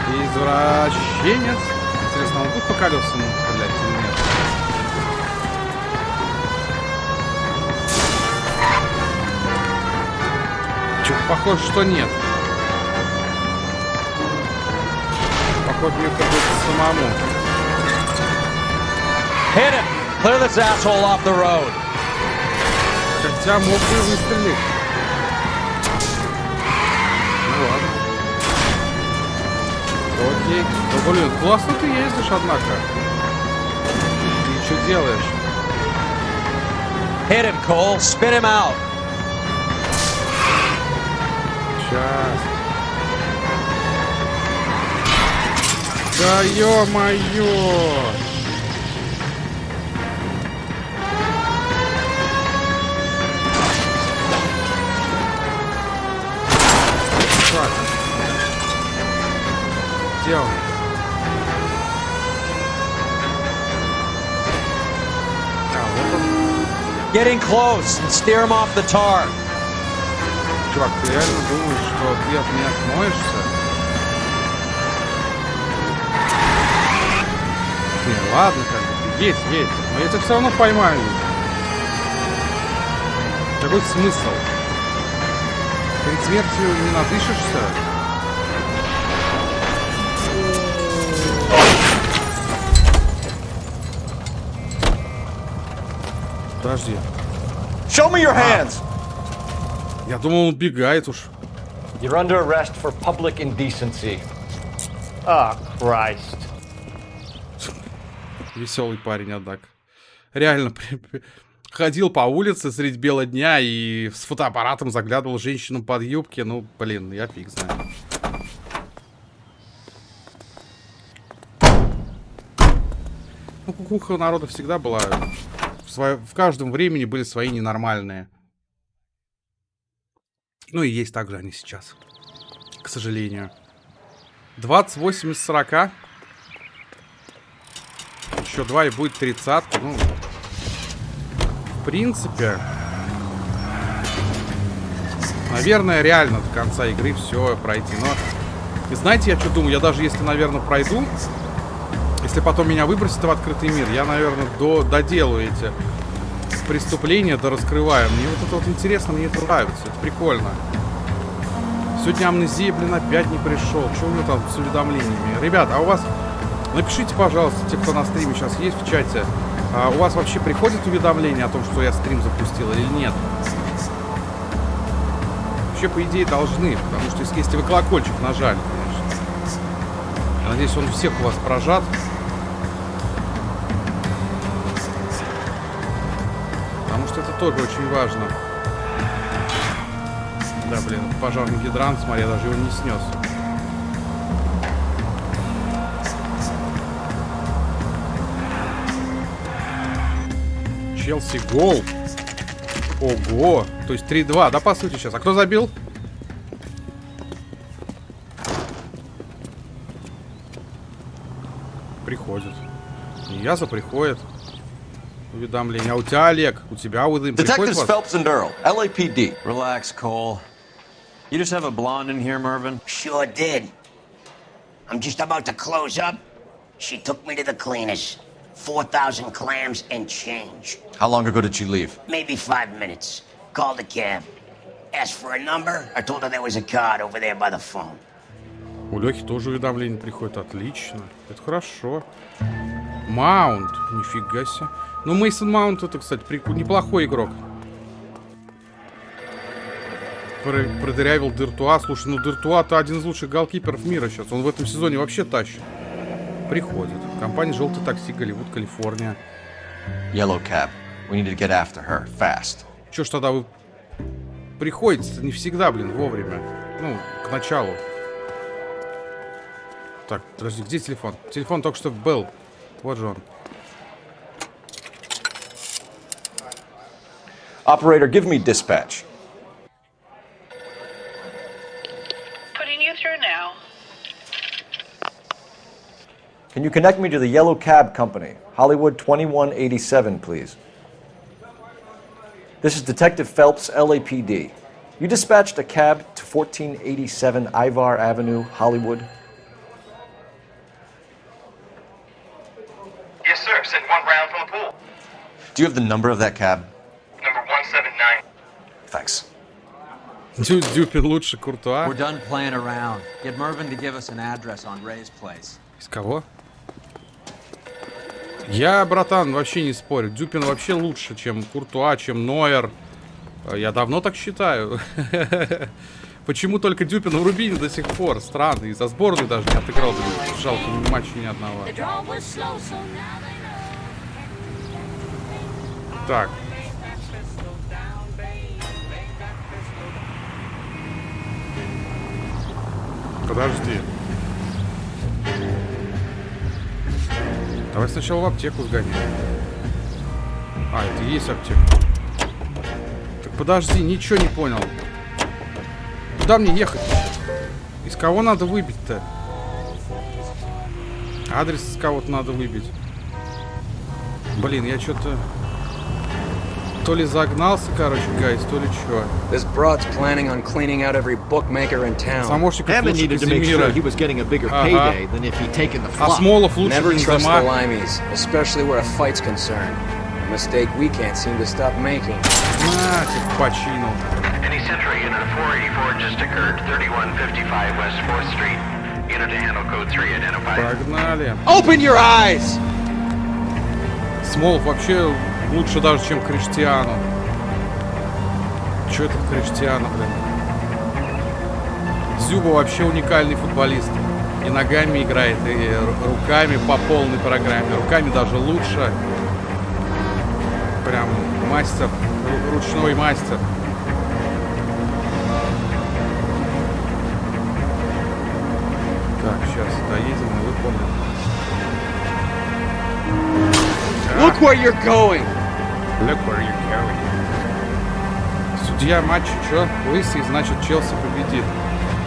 Speaker 1: Извращенец. Интересно, он будет по колесам стрелять или нет? Чё-то похоже, что нет. Походу, мне какой-то самому.
Speaker 7: Hit him. Clear this asshole off the road.
Speaker 1: Хотя мог бы выстрелить. Ну ладно. Окей. Ну, блин, классно ты ездишь, однако. Ты что делаешь?
Speaker 7: Hit him, Cole. Spit him out.
Speaker 1: Сейчас. Да ё-моё! Так. Где он? Вот он.
Speaker 7: Getting close and steer him off the tar.
Speaker 1: Чувак, ты реально думаешь, что ты от меня отмоешься? Не, ладно, как бы, едь. Но я тебя все равно поймаю. Какой смысл? Перед смертью не надышишься? Подожди.
Speaker 10: Show me your hands!
Speaker 1: Я думал, он убегает уж.
Speaker 10: You're under arrest for public indecency. Oh, Christ.
Speaker 1: Веселый парень, однако. Реально, ходил по улице средь бела дня и с фотоаппаратом заглядывал женщинам под юбки. Ну, блин, я фиг знаю. Ну, кукуха у народа всегда была. В каждом времени были свои ненормальные. Ну и есть также они сейчас. К сожалению. 28 из 40. Еще 2 и будет 30. Ну, в принципе, наверное, реально до конца игры все пройти. Но, и знаете, я что думаю? Я даже если, наверное, пройду, если потом меня выбросят в открытый мир, я, наверное, доделаю эти преступления да раскрываем. Мне вот это вот интересно, мне это нравится, это прикольно. Сегодня амнезия, блин, опять не пришел. Что у него там с уведомлениями? Ребят, а у вас... Напишите, пожалуйста, те, кто на стриме сейчас есть в чате, а у вас вообще приходит уведомление о том, что я стрим запустил или нет? Вообще, по идее, должны, потому что если вы колокольчик нажали, конечно. Я надеюсь, он всех у вас прожат. Потому что это тоже очень важно. Да, блин, пожарный гидрант, смотри, я даже его не снес. Челси гол. Ого. То есть 3-2, да, по сути, сейчас. А кто забил? Приходит. Яза приходит. Уведомление. А у тебя, Олег, у тебя
Speaker 2: Detectives Phelps and Earl, LAPD.
Speaker 4: Relax, Cole. You just have a blonde in here, Mervyn?
Speaker 8: Sure did. I'm just about to close up. She took me to the cleaners. 4,000 clams and change.
Speaker 2: How long ago did she leave?
Speaker 8: Maybe 5 minutes. Called a cab. Asked for a number. I told her there was a card over there by the phone.
Speaker 1: У Лехи тоже уведомление приходит. Отлично. Это хорошо. Маунт. Нифига себе. Ну, Мейсон Маунт, это, кстати, неплохой игрок. Продырявил Дертуа. Слушай, ну Дертуа-то один из лучших голкиперов мира сейчас. Он в этом сезоне вообще тащит. Приходит. Компания «Желтое такси», Голливуд, Калифорния.
Speaker 2: Yellow cab. We need to get after her fast.
Speaker 1: Чё ж тогда вы приходите не всегда, блин, вовремя. Ну, к началу. Так, подожди, где телефон? Телефон только что был. Вот же он.
Speaker 2: Operator, give me dispatch.
Speaker 5: Putting you through now.
Speaker 2: Can you connect me to the Yellow Cab Company? Hollywood 2187, please. This is Detective Phelps, LAPD. You dispatched a cab to 1487 Ivar Avenue, Hollywood?
Speaker 15: Yes, sir. Sent one round from the pool.
Speaker 2: Do you have the number of that cab?
Speaker 15: Number 179.
Speaker 2: Thanks.
Speaker 1: Дюпин лучше Куртуа.
Speaker 7: We're done playing around. Get Mervyn to give us an address on Ray's place.
Speaker 1: Из кого? Я, братан, вообще не спорю. Дюпин вообще лучше, чем Куртуа, чем Нойер. Я давно так считаю. Почему только Дюпин в Рубине до сих пор? Странно. И за сборную даже не отыграл. Жалко, ни матча ни одного. Так. Подожди. Давай сначала в аптеку сгоняем. А, это и есть аптека. Так подожди, ничего не понял. Куда мне ехать? Из кого надо выбить-то? Адрес из кого-то надо выбить. Блин, я что-то... То ли загнался, короче, гайс, то ли чё.
Speaker 7: This broad's planning on cleaning out every bookmaker in town.
Speaker 1: Hammond
Speaker 23: needed to make sure he was getting a bigger payday than if he'd taken the flop.
Speaker 7: Never trust the limeys, especially where a fight's concerned. A mistake we can't seem to stop making.
Speaker 15: Any Century unit 484 just occurred, 3155 West 4th Street. Unit to handle code 3 identified.
Speaker 1: Погнали.
Speaker 7: Open your eyes!
Speaker 1: Смолов вообще лучше даже, чем Криштиану. Чё это Криштиану, блин? Дзюба вообще уникальный футболист. И ногами играет, и руками по полной программе. Руками даже лучше. Прям мастер, ручной мастер. Так, сейчас доедем и выполним.
Speaker 7: Look where you're going!
Speaker 1: Look where you're going. Судья матча, чё? Лысый, значит, Челси победит.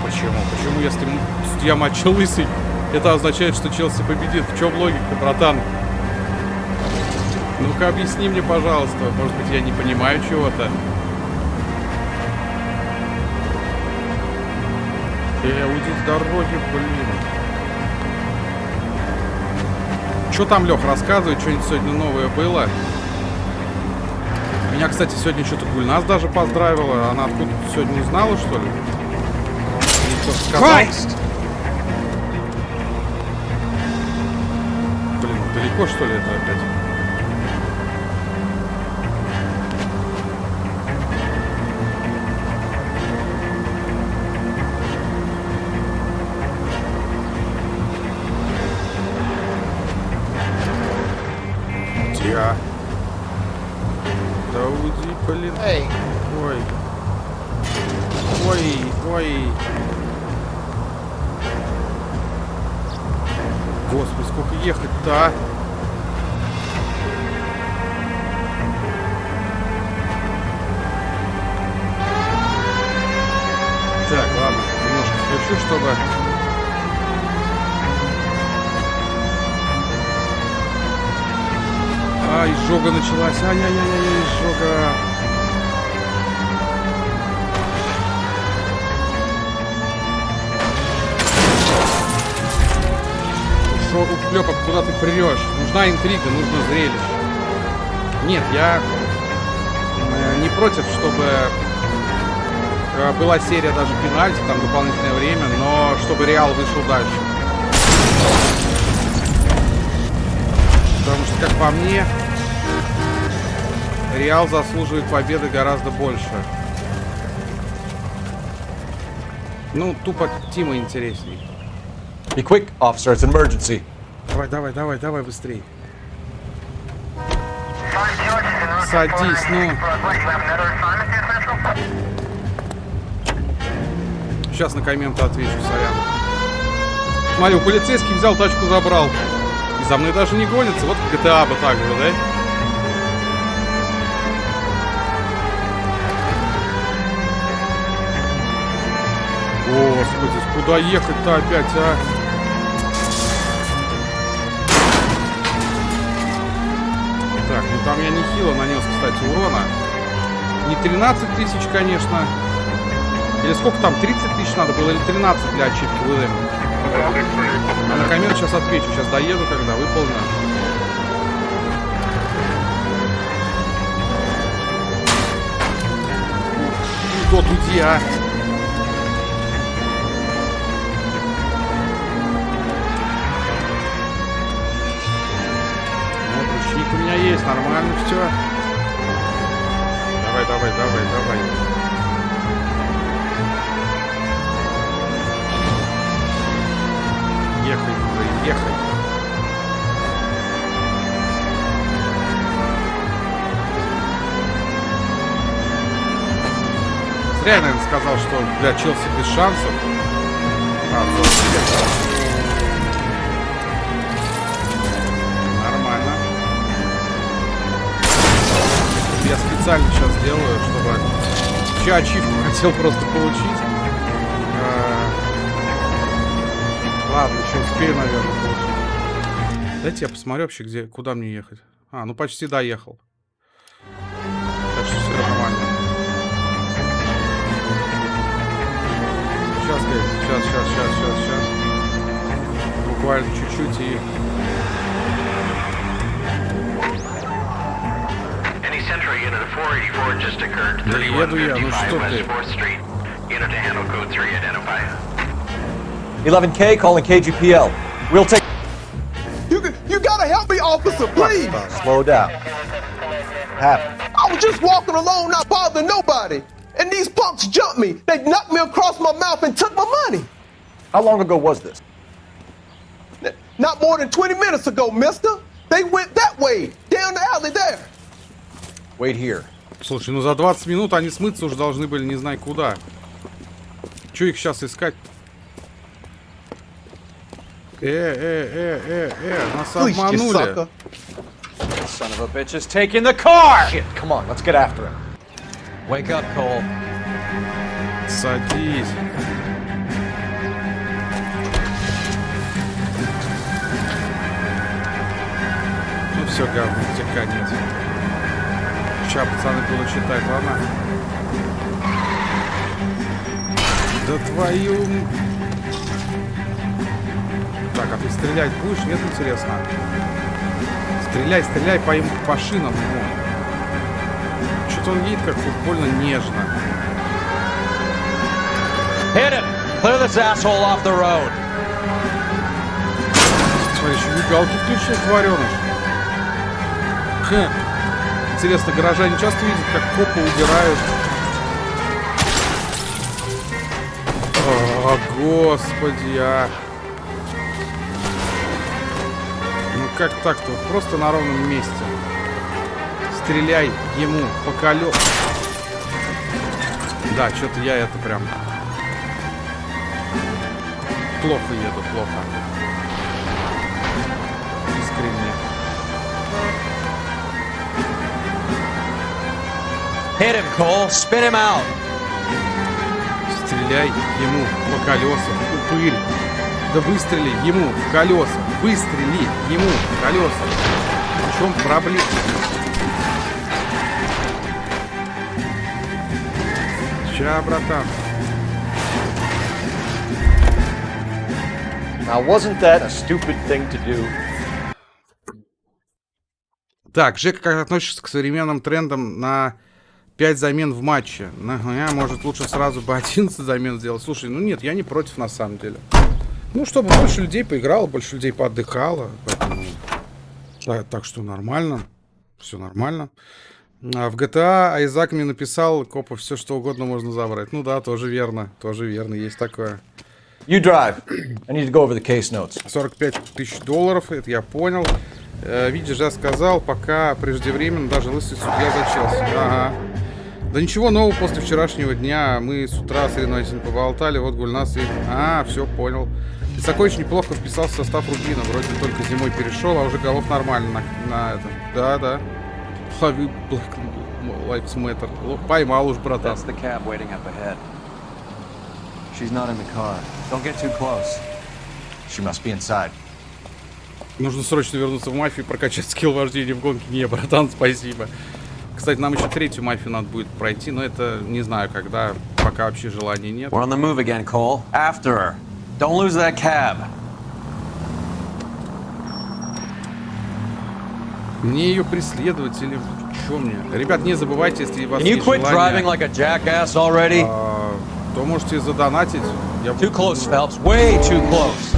Speaker 1: Почему? Почему, если судья матча лысый, это означает, что Челси победит? В чем логика, братан? Ну-ка, объясни мне, пожалуйста. Может быть, я не понимаю чего-то. Уйди с дороги, блин. Что там, Лех, рассказывай, что-нибудь сегодня новое было? Меня, кстати, сегодня что-то Гульнас даже поздравила. Она откуда сегодня узнала, что ли? Или кто-то сказал? Блин, далеко, что ли, это опять? Тихо. Да уйди, блин.
Speaker 13: Эй.
Speaker 1: Ой. Ой, ой. Господи, сколько ехать-то, а? Так, ладно, немножко включу, чтобы... А, изжога началась. Ай-яй-яй-яй, изжога. Шо, уклёпок, куда ты прешь? Нужна интрига, нужно зрелище. Нет, я не против, чтобы была серия даже пенальти, там дополнительное время, но чтобы Реал вышел дальше. Потому что, как по мне, Реал заслуживает победы гораздо больше. Ну, тупо Тима интересней.
Speaker 10: Be quick, officer, it's an emergency.
Speaker 1: Давай, давай, давай, давай быстрей. Садись, ну. Сейчас на комменты отвечу, сорян. Смотри, у полицейских взял, тачку забрал. И за мной даже не гонится. Вот в GTA бы так же, да? Господи, куда ехать-то опять, а? Так, ну там я нехило нанес, кстати, урона. Не 13 тысяч, конечно. Или сколько там, 30 тысяч надо было, или 13 для ачивки ВЛМ? А на коммент сейчас отвечу, сейчас доеду, когда выполню. Тот уйди, а! Вот, ручник у меня есть, нормально все. Давай, давай, давай, давай. Ехай, уже, ехай. Зря я, наверное, сказал, что для Челси без шансов. Нормально. Я специально сейчас делаю, чтобы... Че ачивку хотел просто получить. Ладно, еще успею, наверное, получить. Дайте я посмотрю вообще, где, куда мне ехать. А, ну почти доехал. Так что все нормально. Сейчас, guys, сейчас. Буквально чуть-чуть и... Да еду я, ну что ты?
Speaker 10: 11K, calling KGPL. We'll take...
Speaker 12: You gotta help me, officer, please!
Speaker 10: Slow down. What happened?
Speaker 12: I was just walking along, not bothering nobody. And these punks jumped me. They knocked me across my mouth and took my money.
Speaker 10: How long ago was this?
Speaker 12: Not more than 20 minutes ago, mister. They went that way, down the alley there.
Speaker 10: Wait here.
Speaker 1: Слушай, ну за 20 минут они смыться уже должны были не знаю куда. Че их сейчас искать? Нас обманули.
Speaker 7: Son of a bitch is taking the car!
Speaker 10: Shit, come on, let's get after him.
Speaker 2: Wake up, Cole.
Speaker 1: Садись. Ну все, говно, тебе конец. Сейчас, пацаны, буду читать, ладно? Да твою... Так, а ты стрелять будешь? Нет, интересно. Стреляй по им, по шинам. Что-то он едет как-то больно нежно.
Speaker 2: Hit him! Clear this asshole off the road!
Speaker 1: Смотри, еще мигалки включил, твареныш. Интересно, горожане часто видят, как копы удирают. О, господи, а. Ну как так-то? Просто на ровном месте. Стреляй ему по колесам. Да, что-то я это прям... Плохо еду, плохо. Искренне.
Speaker 2: Hit him, Cole. Spin him out.
Speaker 1: Стреляй ему по колесам, упырь. Да выстрели ему в колеса. Выстрели ему в колеса. В чем проблема? Ща, братан.
Speaker 23: Now, wasn't that a stupid thing to do?
Speaker 1: Так, Жека, как относишься к современным трендам на 5 замен в матче? Может, лучше сразу бы 11 замен сделать? Слушай, ну нет, я не против на самом деле. Ну, чтобы больше людей поиграло, больше людей поотдыхало. Поэтому... Да, так что нормально. Все нормально. А в GTA Айзак мне написал, копа, все что угодно можно забрать. Ну да, тоже верно, есть такое.
Speaker 2: You drive. I need to go over the case notes.
Speaker 1: 45 тысяч долларов, это я понял. Видишь, я сказал, пока преждевременно, даже лысый судья за Челси. Ага. Да ничего нового после вчерашнего дня. Мы с утра с Ириной поболтали, вот Гульнас и... все, понял. Лисакович неплохо вписался в состав Рубина. Вроде только зимой перешел, а уже голов нормально на этом. Да. Лови Black Lives Matter. Поймал уж, братан.
Speaker 2: She's not in the car. Don't get too close. She must be inside.
Speaker 1: Нужно срочно вернуться в мафию и прокачать скилл вождения в гонке. Не, братан, спасибо. Кстати, нам еще третью мафию надо будет пройти, но это не знаю когда, пока вообще желания нет.
Speaker 4: We're on the move again, Cole. After her. Don't lose that cab.
Speaker 1: Мне ее преследовать или что мне? Ребят, не забывайте, если у вас есть
Speaker 2: желание... Can you quit driving like a jackass already?
Speaker 1: То можете задонатить.
Speaker 2: Too close, Phelps. Way too close.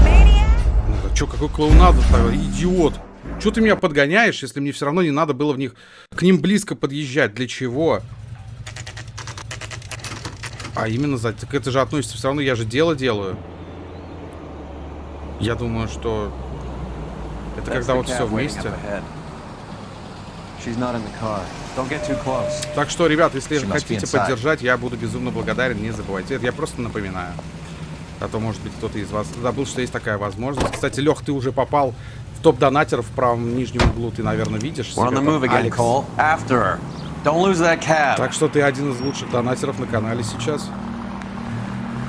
Speaker 1: Ну, чё, какой клоунада-то, идиот. Чё ты меня подгоняешь, если мне все равно не надо было к ним близко подъезжать? Для чего? А именно за... Так это же относится все равно, я же дело делаю. Я думаю, что... Это когда вот все вместе. Так что, ребят, если хотите поддержать, я буду безумно благодарен, не забывайте. Это я просто напоминаю. А то, может быть, кто-то из вас забыл, что есть такая возможность. Кстати, Лех, ты уже попал в топ-донатеров в правом нижнем углу. Ты, наверное, видишь себя, Алекс. Так что ты один из лучших донатеров на канале сейчас.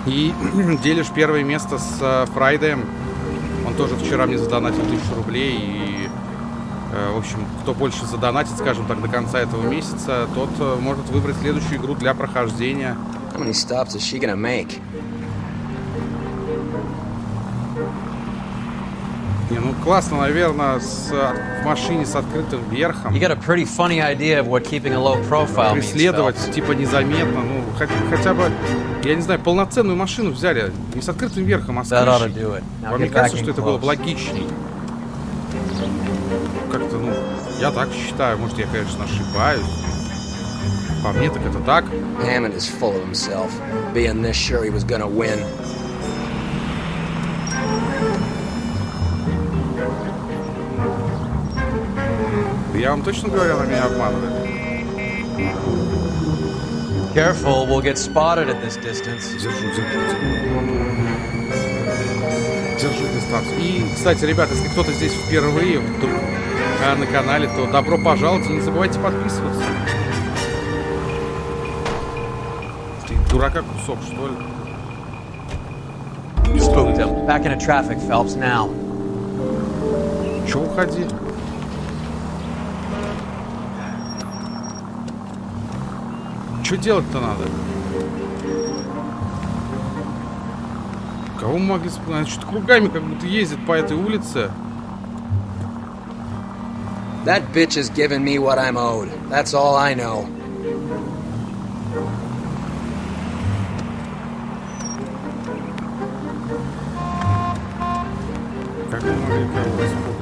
Speaker 1: И делишь первое место с Фрайдеем. Он тоже вчера мне задонатил 1000 рублей. И, в общем, кто больше задонатит, скажем так, до конца этого месяца, тот может выбрать следующую игру для прохождения. Не, ну классно, наверное, в машине с открытым верхом. Преследовать, типа, незаметно. Ну, хотя бы, я не знаю, полноценную машину взяли. Не с открытым верхом, а с крышей. Вам не кажется, что это было бы логичней? Как-то, ну, я так считаю. Может, я, конечно, ошибаюсь. По мне, так это так.
Speaker 19: Hammond is full of himself, being this sure he was gonna win.
Speaker 1: Я вам точно говорю, она меня обманывает.
Speaker 2: Careful, we'll get spotted at this distance.
Speaker 1: Держу дистанцию. И, кстати, ребята, если кто-то здесь впервые на канале, то добро пожаловать и не забывайте подписываться. Ты дурака кусок, что ли?
Speaker 2: Back into traffic, Phelps, now.
Speaker 1: Че, уходи? Что делать-то надо? Кого мы могли вспомнить? Она что-то кругами как будто ездит по этой улице.
Speaker 19: That bitch is giving me what I'm owed. That's all I know.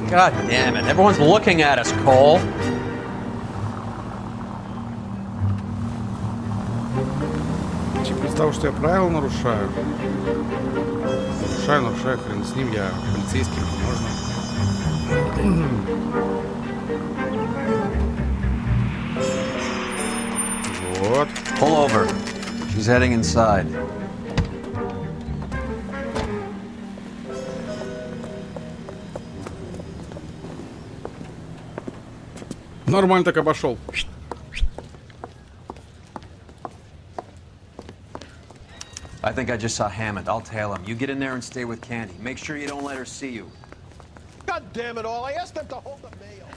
Speaker 7: God damn it. Everyone's looking at us, Cole.
Speaker 1: Типа из того, что я правила нарушаю. Нарушаю, хрен с ним, я полицейский, можно. Вот.
Speaker 4: Pull over. She's heading inside.
Speaker 1: Нормально так обошел.
Speaker 4: I think I just saw Hammond. I'll tail him. You get in there and stay with Candy. Make sure you don't let her see you.
Speaker 12: God damn it all, I asked them to hold the mail.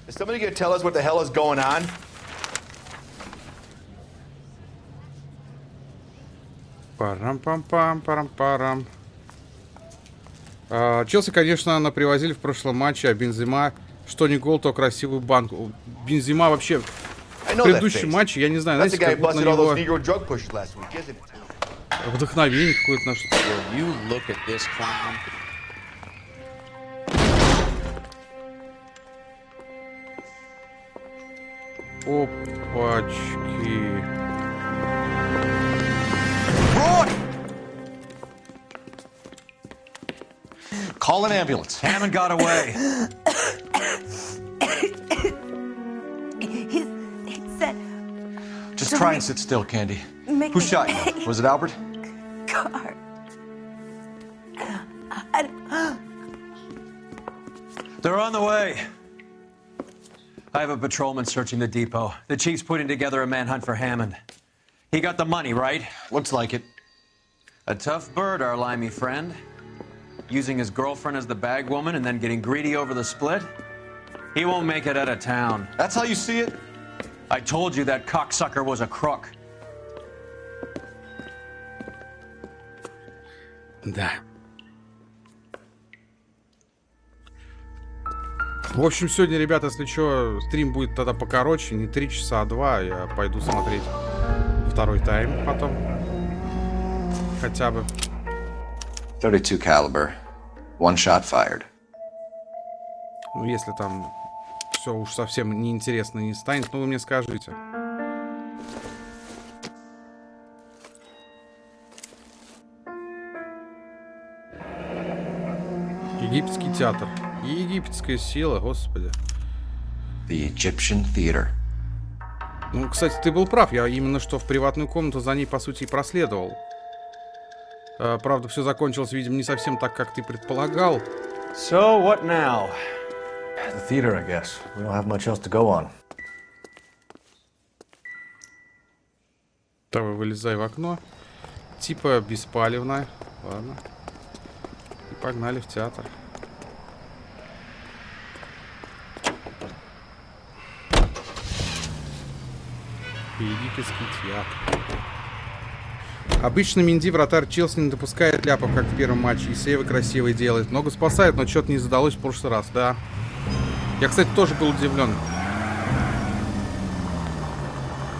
Speaker 17: Is somebody gonna tell us what the hell is going on?
Speaker 1: Парам-пам-пам, парам-парам. Челси, конечно, напривозили в прошлом матче, а Бензема, что не гол, то красивую банку. Бензема вообще в предыдущем матче, я не знаю, знаете, как будто на него вдохновение какое-то на что-то. Опачки.
Speaker 10: Call an ambulance.
Speaker 4: Hammond got away.
Speaker 16: He said...
Speaker 10: Just try and sit still, Candy.
Speaker 16: Make
Speaker 10: Who
Speaker 16: me
Speaker 10: shot you? Was it Albert?
Speaker 16: car.
Speaker 4: They're on the way. I have a patrolman searching the depot. The chief's putting together a manhunt for Hammond. He got the money, right?
Speaker 10: Looks like it.
Speaker 4: A tough bird, our limey friend. Using his girlfriend as the bag woman and then getting greedy over the split. He won't make it out of town.
Speaker 10: That's how you see it?
Speaker 4: I told you that cocksucker was a crook.
Speaker 1: Да. В общем, сегодня, ребята, если что, стрим будет тогда покороче, не 3 часа, а 2. Я пойду смотреть второй тайм потом. Хотя бы.
Speaker 10: 32 caliber. One shot fired.
Speaker 1: Ну, если там все уж совсем неинтересно не станет, ну вы мне скажите. Египетский театр. Египетская сила, господи.
Speaker 10: The Egyptian Theater.
Speaker 1: Ну, кстати, ты был прав. Я именно что в приватную комнату за ней, по сути, и проследовал. Правда, все закончилось, видимо, не совсем так, как ты предполагал.
Speaker 7: So, what now?
Speaker 23: The theater, I guess. We don't have much else to go on.
Speaker 1: Давай, вылезай в окно. Типа беспалевное. Ладно. И погнали в театр. Египетский театр. Обычно Минди, вратарь Челси, не допускает ляпов, как в первом матче. И сейвы красивые делает. Много спасает, но что-то не задалось в прошлый раз, да. Я, кстати, тоже был удивлен.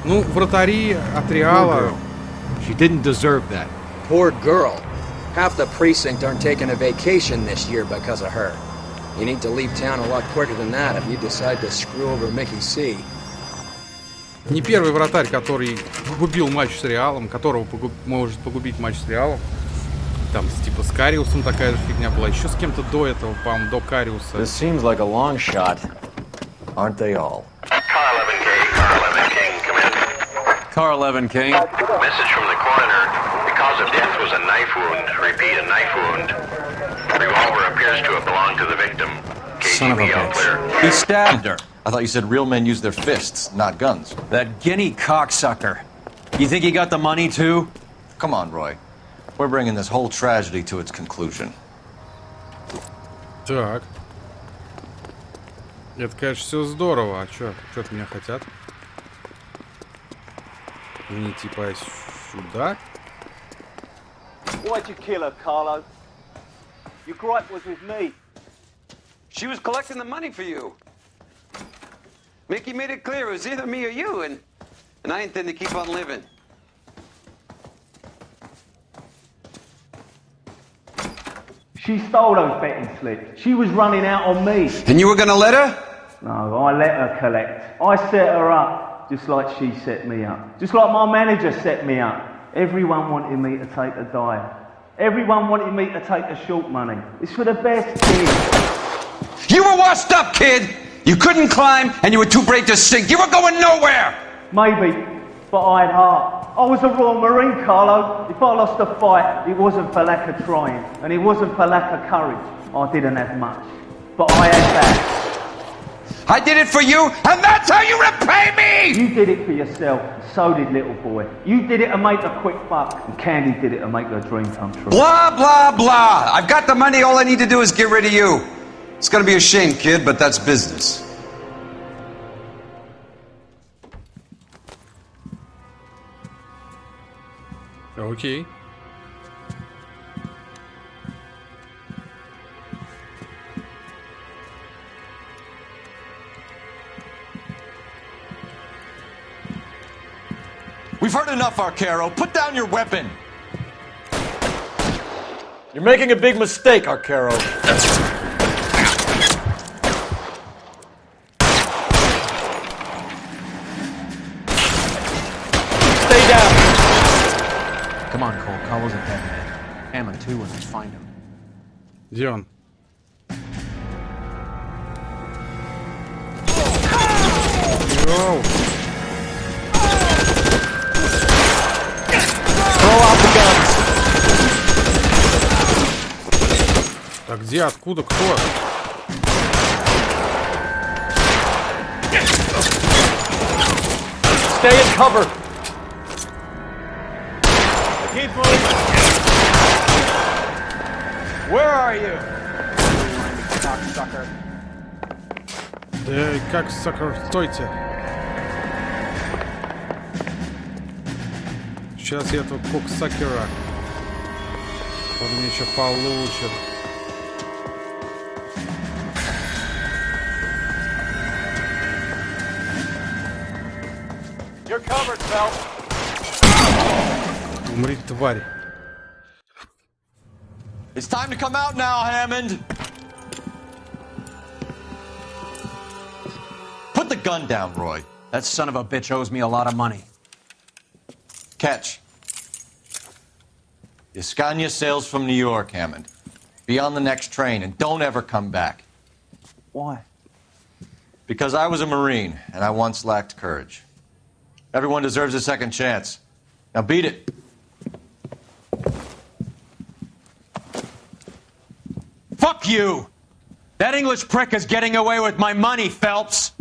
Speaker 1: Ну, вратари от Реала...
Speaker 23: She didn't deserve that.
Speaker 19: Poor girl. Half the precinct aren't taking a vacation this year because of her. You need to leave town a lot quicker than that if you decide to screw over Mickey C.
Speaker 1: Не первый вратарь, который погубил матч с Реалом, которого может погубить матч с Реалом. Там типа с Кариусом такая же фигня была. Еще с кем-то до этого, по-моему, до Кариуса.
Speaker 23: This seems like a long shot. Aren't they all?
Speaker 15: Car 11K, Car 11 King, come in.
Speaker 4: Car 11 King.
Speaker 15: Message from the coroner. The cause of death was a knife wound. Repeat, a knife wound. Revolver appears to have belonged to the victim.
Speaker 4: Son of a bitch. He stabbed her.
Speaker 10: I thought you said real men use their fists, not guns.
Speaker 4: That guinea cocksucker. You think he got the money too?
Speaker 10: Come on, Roy. We're bringing this whole tragedy to its conclusion.
Speaker 1: Так. Это, конечно, все здорово. А что от меня хотят? Мне типа сюда?
Speaker 14: Why'd you kill her, Carlo? Your gripe was with me.
Speaker 3: She was collecting the money for you. Mickey made it clear it was either me or you, and I intend to keep on living.
Speaker 14: She stole those betting slips. She was running out on me.
Speaker 3: And you were gonna let her?
Speaker 14: No, I let her collect. I set her up, just like she set me up. Just like my manager set me up. Everyone wanted me to take a dive. Everyone wanted me to take the short money. It's for the best, kid.
Speaker 3: You were washed up, kid! You couldn't climb, and you were too brave to sink. You were going nowhere!
Speaker 14: Maybe, but I had heart. I was a Royal Marine, Carlo. If I lost a fight, it wasn't for lack of trying, and it wasn't for lack of courage. I didn't have much, but I had that.
Speaker 3: I did it for you, and that's how you repay me!
Speaker 14: You did it for yourself, and so did little boy. You did it to make a quick buck, and Candy did it to make her dream come true.
Speaker 3: Blah, blah, blah. I've got the money, all I need to do is get rid of you. It's gonna be a shame, kid, but that's business.
Speaker 1: Окей.
Speaker 2: We've heard enough, Arcaro. Put down your weapon.
Speaker 23: You're making a big mistake, Arcaro.
Speaker 7: Stay down. Come on, Cole. Carlos ahead. Hammond, too, and let's find him.
Speaker 1: Где он? Йоу.
Speaker 7: Throw out the guns.
Speaker 1: Так где, откуда, кто?
Speaker 7: Stay in cover. Keep moving. Where are you? Cocksucker.
Speaker 1: Да как, сакр, стойте. Сейчас я этого коксакера. Он мне еще получит.
Speaker 7: You're covered, Phelps.
Speaker 1: Умри, тварь.
Speaker 2: It's time to come out now, Hammond. Put the gun down, Roy.
Speaker 7: That son of a bitch owes me a lot of money.
Speaker 2: Catch. Escania sails from New York, Hammond. Be on the next train and don't ever come back.
Speaker 14: Why?
Speaker 2: Because I was a Marine and I once lacked courage. Everyone deserves a second chance. Now beat it.
Speaker 7: Fuck you! That English prick is getting away with my money, Phelps!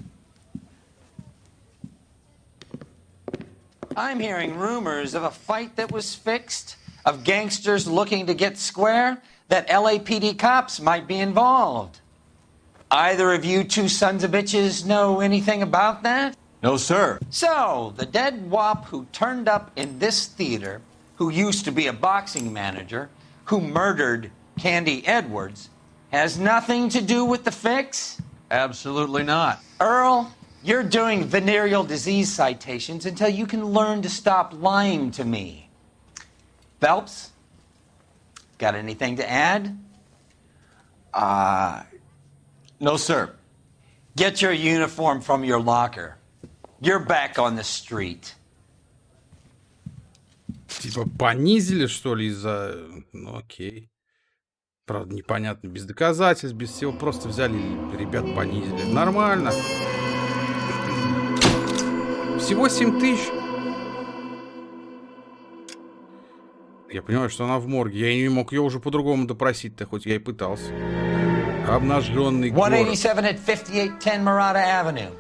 Speaker 6: I'm hearing rumors of a fight that was fixed, of gangsters looking to get square, that LAPD cops might be involved. Either of you two sons of bitches know anything about that?
Speaker 2: No, sir.
Speaker 6: So, the dead wop who turned up in this theater, who used to be a boxing manager, who murdered Candy Edwards, has nothing to do with the fix?
Speaker 7: Absolutely not.
Speaker 6: Earl, you're doing venereal disease citations until you can learn to stop lying to me. Phelps, got anything to add?
Speaker 2: No, sir.
Speaker 6: Get your uniform from your locker. You're back on the street.
Speaker 1: Типа понизили, что ли, из-за... Ну, окей. Правда, непонятно, без доказательств, без всего. Просто взяли и ребят понизили. Нормально. Всего 7 тысяч. Я понимаю, что она в морге. Я не мог ее уже по-другому допросить-то, хоть я и пытался. Обнаженный город.
Speaker 6: 187 at 5810 Murata Avenue.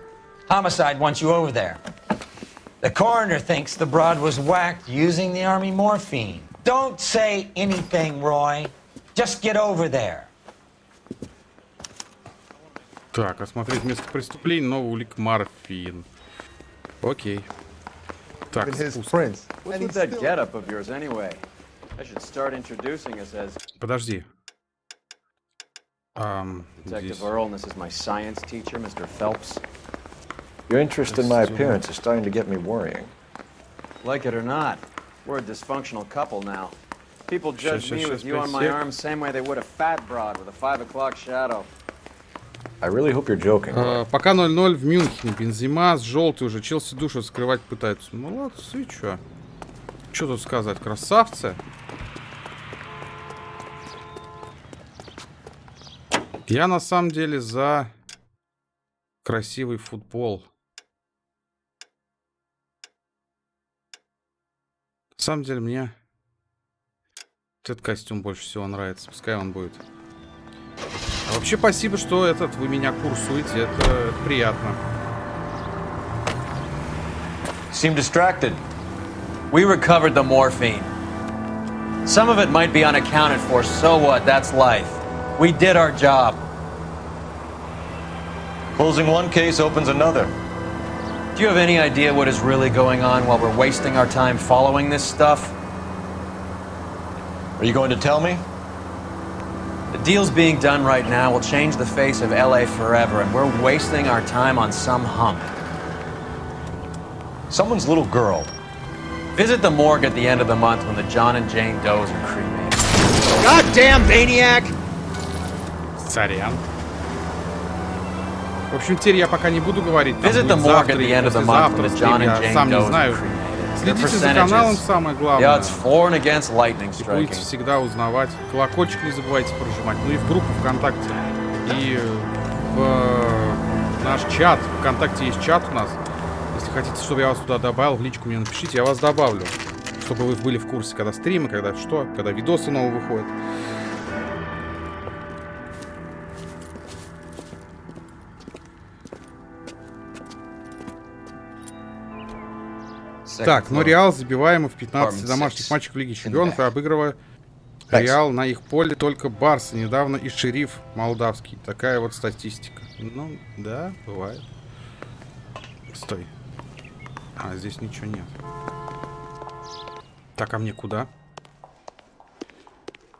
Speaker 6: Homicide wants you over there. The coroner thinks the broad was whacked using the army morphine. Don't say anything, Roy. Just get over there.
Speaker 1: Так, осмотреть место преступления, новый улик морфин. Окей. Так, спуск.
Speaker 7: What's with that getup of yours anyway? I should start introducing us as...
Speaker 1: Подожди.
Speaker 7: Detective Earl, and this is my science teacher, Mr. Phelps.
Speaker 23: Your interest in my appearance is starting to get me worrying.
Speaker 7: Like it or not, we're a dysfunctional couple now. People judge me with you on my arm same way they would a fat broad with a 5 o'clock shadow.
Speaker 2: I really hope you're joking.
Speaker 1: Пока 0-0 в Мюнхене. Бензима с желтой уже. Челси душу скрывать пытаются. Молодцы, чё? Чё тут сказать? Красавцы. Я на самом деле за красивый футбол. На самом деле мне этот костюм больше всего нравится. Пускай он будет. А вообще спасибо, что вы меня курсуете. Это приятно.
Speaker 7: Seem distracted. We recovered the morphine. Some of it might be unaccounted for. So what? That's life. We did our job.
Speaker 2: Closing one case opens another.
Speaker 7: Do you have any idea what is really going on while we're wasting our time following this stuff?
Speaker 2: Are you going to tell me?
Speaker 7: The deals being done right now will change the face of LA forever, and we're wasting our time on some hump.
Speaker 2: Someone's little girl.
Speaker 7: Visit the morgue at the end of the month when the John and Jane Does are cremated.
Speaker 19: Goddamn maniac!
Speaker 1: Сорян. В общем, теперь я пока не буду говорить.
Speaker 7: Visit the morgue at the end of the month when the John and Jane
Speaker 1: сам не
Speaker 7: Does
Speaker 1: знаю.
Speaker 7: are cremated.
Speaker 1: Следите за каналом, самое главное.
Speaker 7: Yeah, it's for and against lightning
Speaker 1: И будете
Speaker 7: striking.
Speaker 1: всегда узнавать. Колокольчик не забывайте прожимать. Ну и в группу ВКонтакте. И в наш чат. ВКонтакте есть чат у нас. Если хотите, чтобы я вас туда добавил, в личку мне напишите, я вас добавлю. Чтобы вы были в курсе, когда стримы, когда что, когда видосы новые выходят. Так, ну Реал забиваем в 15 домашних матчах в Лиге Чемпионов и обыгрывая Реал на их поле только Барса. Недавно и Шериф молдавский. Такая вот статистика. Ну, да, бывает. Стой. А, здесь ничего нет. Так, а мне куда?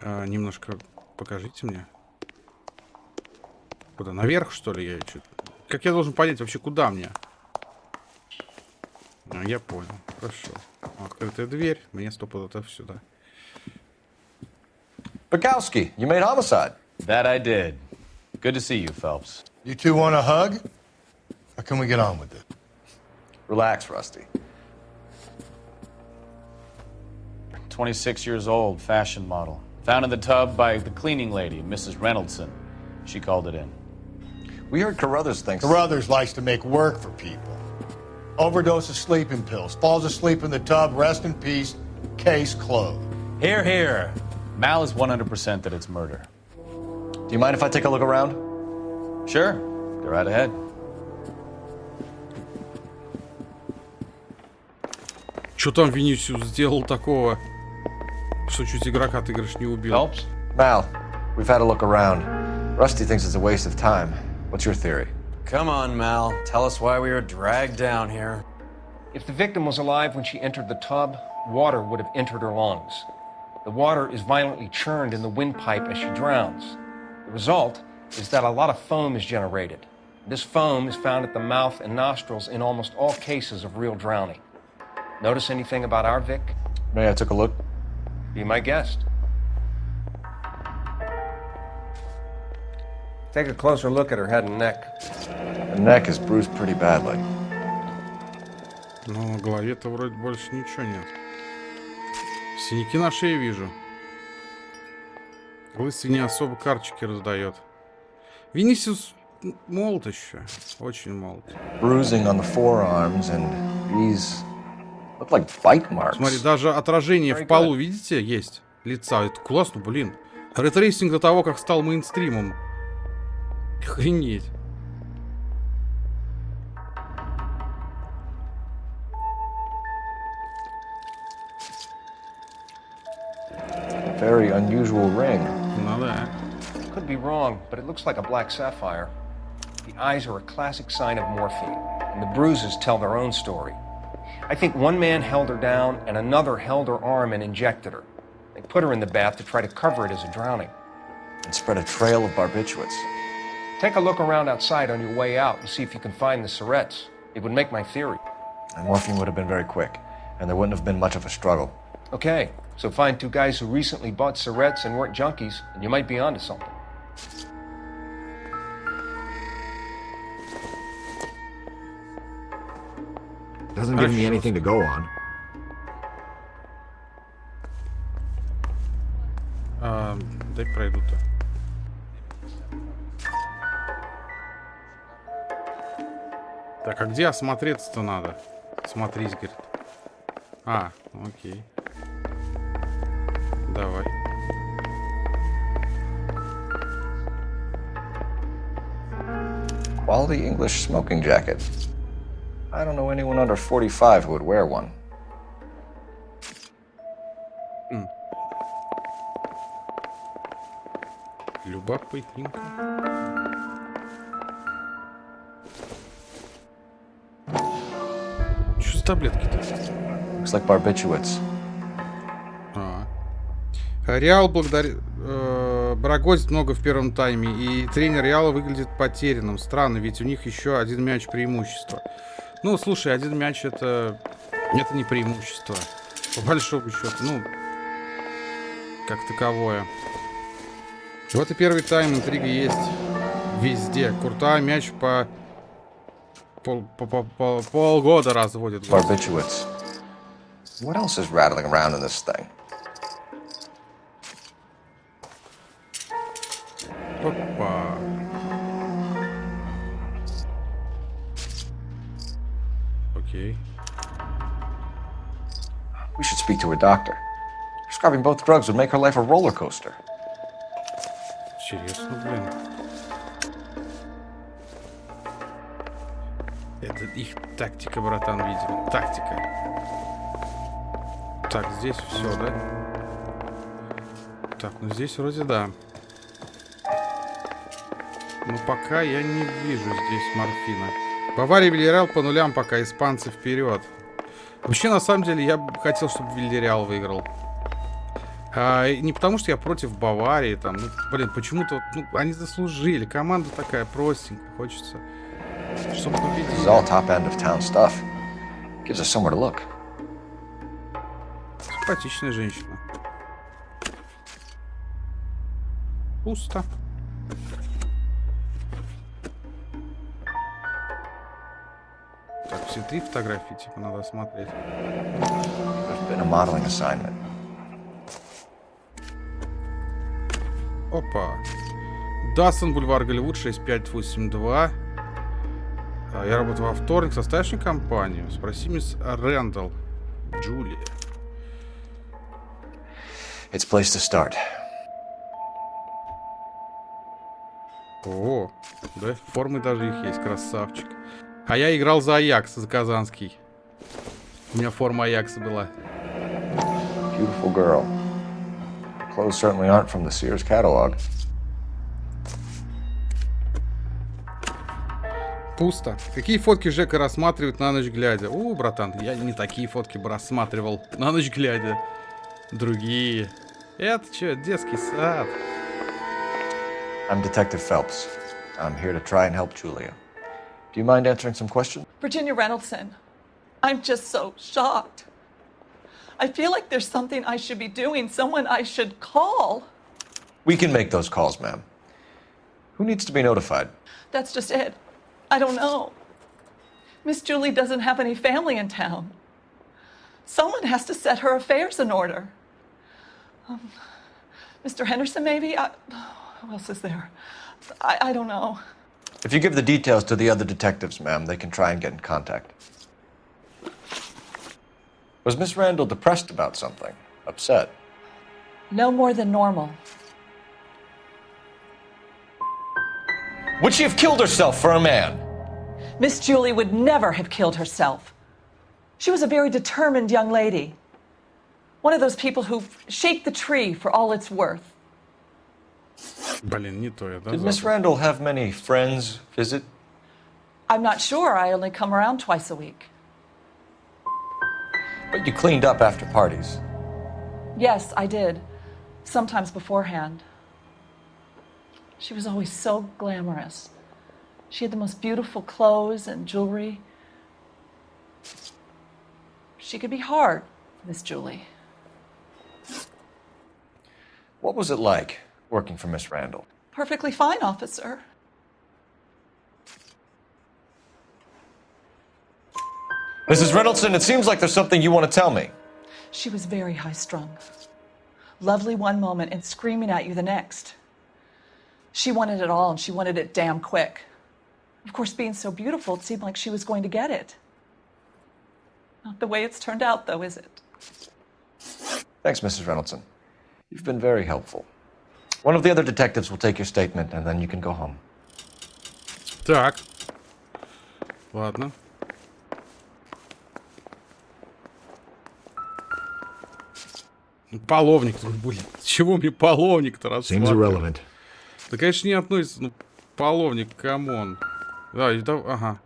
Speaker 1: Немножко покажите мне. Куда? Наверх, что ли? Как я должен понять вообще, куда мне? Я понял. Хорошо. Открытая дверь. Мне стопудово сюда.
Speaker 2: Bukowski, you made homicide.
Speaker 20: That I did. Good to see you, Phelps.
Speaker 21: You two want a hug? Or can we get on with it?
Speaker 2: Relax, Rusty.
Speaker 20: 26 years old, fashion model. Found in the tub by the cleaning lady, Mrs. Reynoldson. She called it in.
Speaker 2: We heard Carruthers thinks...
Speaker 21: Carruthers likes to make work for people. Overdose of sleeping pills. Falls asleep in the tub. Rest in peace. Case closed.
Speaker 20: Here, here. Mal is 100% that it's murder.
Speaker 2: Do you mind if I take a look around?
Speaker 20: Sure. Go right ahead.
Speaker 1: Что там Винисиус сделал такого, что чуть игрока ты, говоришь, не убил?
Speaker 20: Phelps?
Speaker 2: Mal, we've had a look around. Rusty thinks it's a waste of time. What's your theory?
Speaker 7: Come on, Mal. Tell us why we were dragged down here.
Speaker 22: If the victim was alive when she entered the tub, water would have entered her lungs. The water is violently churned in the windpipe as she drowns. The result is that a lot of foam is generated. This foam is found at the mouth and nostrils in almost all cases of real drowning. Notice anything about our Vic?
Speaker 2: May I take a look?
Speaker 22: Be my guest. Take a closer look at her head and neck.
Speaker 2: Her neck is bruised pretty badly.
Speaker 1: Ну, на голове-то вроде больше ничего нет. Синяки на шее вижу. Лысый не особо карточки раздает. Винисиус молод еще. Очень молод.
Speaker 2: Bruising on the forearms and these look like bite marks.
Speaker 1: Смотри, даже отражение в полу, видите, есть лица. Это классно, блин. Ретрейсинг до того, как стал мейнстримом. Охренеть.
Speaker 2: Very unusual ring.
Speaker 1: Ну да.
Speaker 22: Could be wrong, but it looks like a black sapphire. The eyes are a classic sign of morphine, and the bruises tell their own story. I think one man held her down and another held her arm and injected her. They put her in the bath to try to cover it as a drowning.
Speaker 2: And spread a trail of barbiturates.
Speaker 22: Take a look around outside on your way out and see if you can find the syrettes. It would make my theory.
Speaker 2: And morphine would have been very quick, and there wouldn't have been much of a struggle.
Speaker 22: Okay, so find two guys who recently bought cigarettes and weren't junkies, and you might be onto something.
Speaker 23: Doesn't give me anything to go on.
Speaker 1: Дай пройду-то. Так, а где осмотреться-то надо? Смотрись, говорит. А, окей. Давай.
Speaker 10: Quality English smoking jacket. I don't know anyone under 45 who would wear one.
Speaker 1: Любопытненько. Что за таблетки-то?
Speaker 10: Looks like barbiturates.
Speaker 1: Реал барагозит много в первом тайме, и тренер Реала выглядит потерянным. Странно, ведь у них еще один мяч преимущества. Ну, слушай, один мяч это не преимущество. По большому счету, ну, как таковое. Вот и первый тайм, интрига есть везде. Курта мяч по полгода разводит.
Speaker 10: Barbiturates. What else is rattling around in this thing?
Speaker 1: Опа. Окей.
Speaker 10: We should speak to her doctor. Prescribing both drugs would make her life a roller coaster.
Speaker 1: Интересно, блин. Это их тактика, братан, видимо. Тактика. Так, здесь все, да? Так, ну здесь вроде да. Но пока я не вижу здесь морфина. Бавария, Вильяреал по нулям, пока испанцы вперед. Вообще, на самом деле, я бы хотел, чтобы Вильяреал выиграл. Не потому, что я против Баварии, там, ну, блин, почему-то, ну, они заслужили. Команда такая простенькая, хочется, чтобы победить.
Speaker 10: This is all top end of town stuff. Gives us somewhere to look.
Speaker 1: Симпатичная женщина. Пусто. Так, все три фотографии, типа, надо смотреть.
Speaker 10: There's been a modeling assignment.
Speaker 1: Опа. Дастон, бульвар Голливуд, 6582. Я работаю во вторник. Составишь мне компанию? Спроси мисс Рэндалл. Джулия.
Speaker 10: It's a place to start.
Speaker 1: О, да, формы даже их есть, красавчик. А я играл за Аякс, за Казанский. У меня форма Аякса была.
Speaker 10: Beautiful girl. Clothes certainly aren't from the Sears catalog.
Speaker 1: Пусто. Какие фотки Жека рассматривает на ночь глядя? О, братан, я не такие фотки бы рассматривал на ночь глядя. Другие. Это что, детский сад?
Speaker 10: I'm Detective Phelps. I'm here to try and help Julia. Do you mind answering some questions?
Speaker 9: Virginia Reynoldson, I'm just so shocked. I feel like there's something I should be doing, someone I should call.
Speaker 10: We can make those calls, ma'am. Who needs to be notified?
Speaker 9: That's just it. I don't know. Miss Julie doesn't have any family in town. Someone has to set her affairs in order. Mr. Henderson, maybe? Who else is there? I don't know.
Speaker 10: If you give the details to the other detectives, ma'am, they can try and get in contact. Was Miss Randall depressed about something? Upset?
Speaker 9: No more than normal.
Speaker 10: Would she have killed herself for a man?
Speaker 9: Miss Julie would never have killed herself. She was a very determined young lady. One of those people who shake the tree for all it's worth.
Speaker 1: Блин, не то я, да?
Speaker 10: Did Miss Randall have many friends visit?
Speaker 9: I'm not sure. I only come around twice a week.
Speaker 10: But you cleaned up after parties.
Speaker 9: Yes, I did. Sometimes beforehand. She was always so glamorous. She had the most beautiful clothes and jewelry. She could be hard, Miss Julie.
Speaker 2: What was it like working for Miss Randall?
Speaker 9: Perfectly fine, officer.
Speaker 2: Mrs. Reynoldsson, it seems like there's something you want to tell me.
Speaker 9: She was very high-strung. Lovely one moment and screaming at you the next. She wanted it all, and she wanted it damn quick. Of course, being so beautiful, it seemed like she was going to get it. Not the way it's turned out, though, is it?
Speaker 2: Thanks, Mrs. Reynoldsson. You've been very helpful. One of the other detectives will take your statement, and then you can go home.
Speaker 1: Так. Ладно. Половник. Блин, чего мне половник-то
Speaker 23: Seems irrelevant.
Speaker 1: Да, конечно, не относится. Ну, половник, камон. Да, это, ага.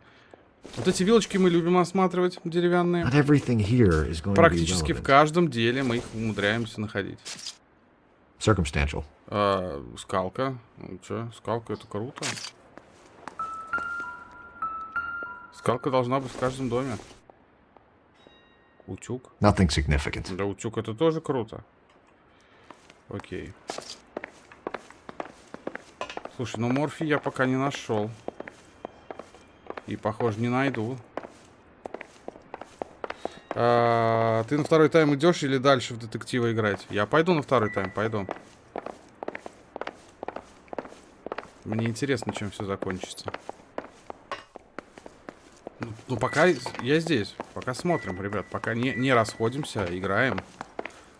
Speaker 1: Вот эти вилочки мы любим осматривать, деревянные.
Speaker 23: Not everything here is going
Speaker 1: Практически
Speaker 23: to be
Speaker 1: в каждом деле мы их умудряемся находить.
Speaker 23: Circumstantial.
Speaker 1: Скалка. Ну, чё, скалка, это круто. Скалка должна быть в каждом доме. Утюг.
Speaker 23: Nothing significant.
Speaker 1: Да, утюг это тоже круто. Окей. Слушай, ну морфий я пока не нашел. И, похоже, не найду. Ты на второй тайм идешь или дальше в детектива играть? Я пойду на второй тайм, пойду. Мне интересно, чем все закончится. Ну, пока я здесь. Пока смотрим, ребят. Пока не расходимся, играем.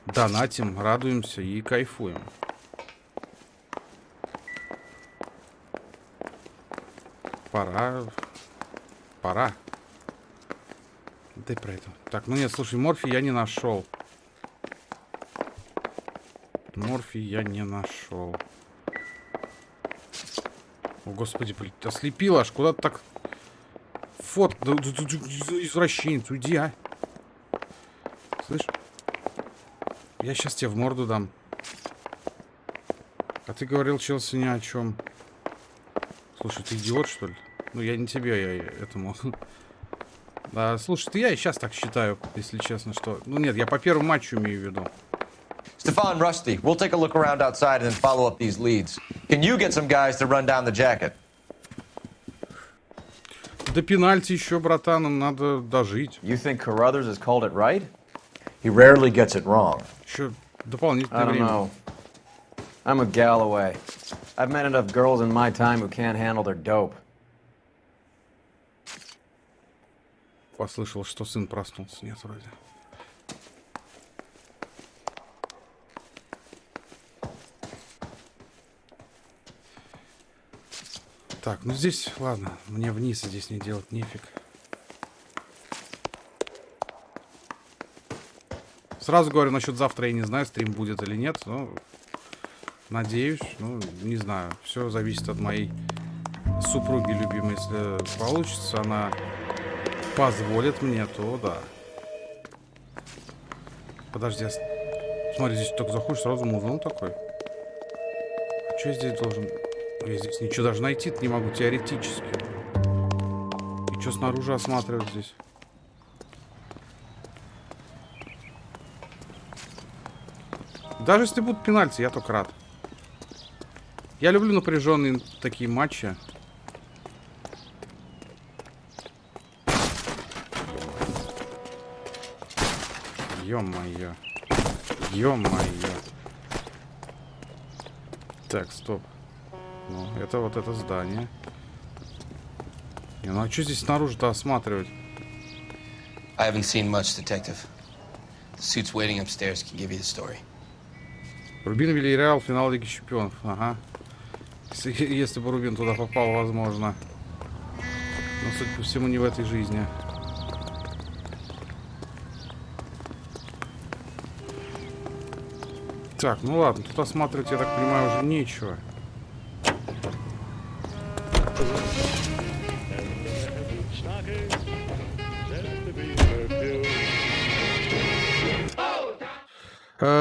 Speaker 1: Донатим, радуемся и кайфуем. Пора. Дай про это. Так, ну нет, слушай, морфий я не нашел. Морфий я не нашел. О, господи, блин, ослепила аж. Куда-то так... Фотка. Да, извращенец, уйди, а. Слышь? Я сейчас тебе в морду дам. А ты говорил, Челси, ни о чем. Слушай, ты идиот, что ли? Ну, я не тебе, я этому. Да, слушай, ты я и сейчас так считаю, если честно, что... Ну, нет, я по первому матчу имею в виду.
Speaker 2: Stefan, Rusty, we'll take a look around outside and then follow up these leads. Can you get some guys to run down the jacket?
Speaker 1: До пенальти еще, братан, нам надо дожить.
Speaker 7: You think Carruthers has called it right?
Speaker 2: He rarely gets it wrong.
Speaker 1: Еще дополнительное
Speaker 7: I don't
Speaker 1: время.
Speaker 7: know. I'm a Galloway. I've met enough girls in my time who can't handle their dope.
Speaker 1: Послышал, что сын проснулся. Нет, вроде. Так, ну здесь, ладно, мне вниз здесь не делать нефиг. Сразу говорю, насчет завтра я не знаю, стрим будет или нет, но надеюсь, ну, не знаю. Все зависит от моей супруги любимой. Если получится, она позволит мне, то да. Подожди, смотри, здесь только заходишь, сразу музон такой. А что я здесь должен... Я здесь ничего даже найти не могу, теоретически. И что снаружи осматривать здесь? Даже если будут пенальти, я только рад. Я люблю напряженные такие матчи. Ё-моё. Ё-моё. Так, стоп. Ну, это вот это здание. Не, ну а что здесь снаружи-то осматривать?
Speaker 8: I haven't seen much, detective. The suits waiting upstairs can give you the story.
Speaker 1: Рубин Вильяреал, финал Лиги Чемпионов. Ага. Если бы Рубин туда попал, возможно. Но, судя по всему, не в этой жизни. Так, ну ладно, тут осматривать, я так понимаю, уже нечего.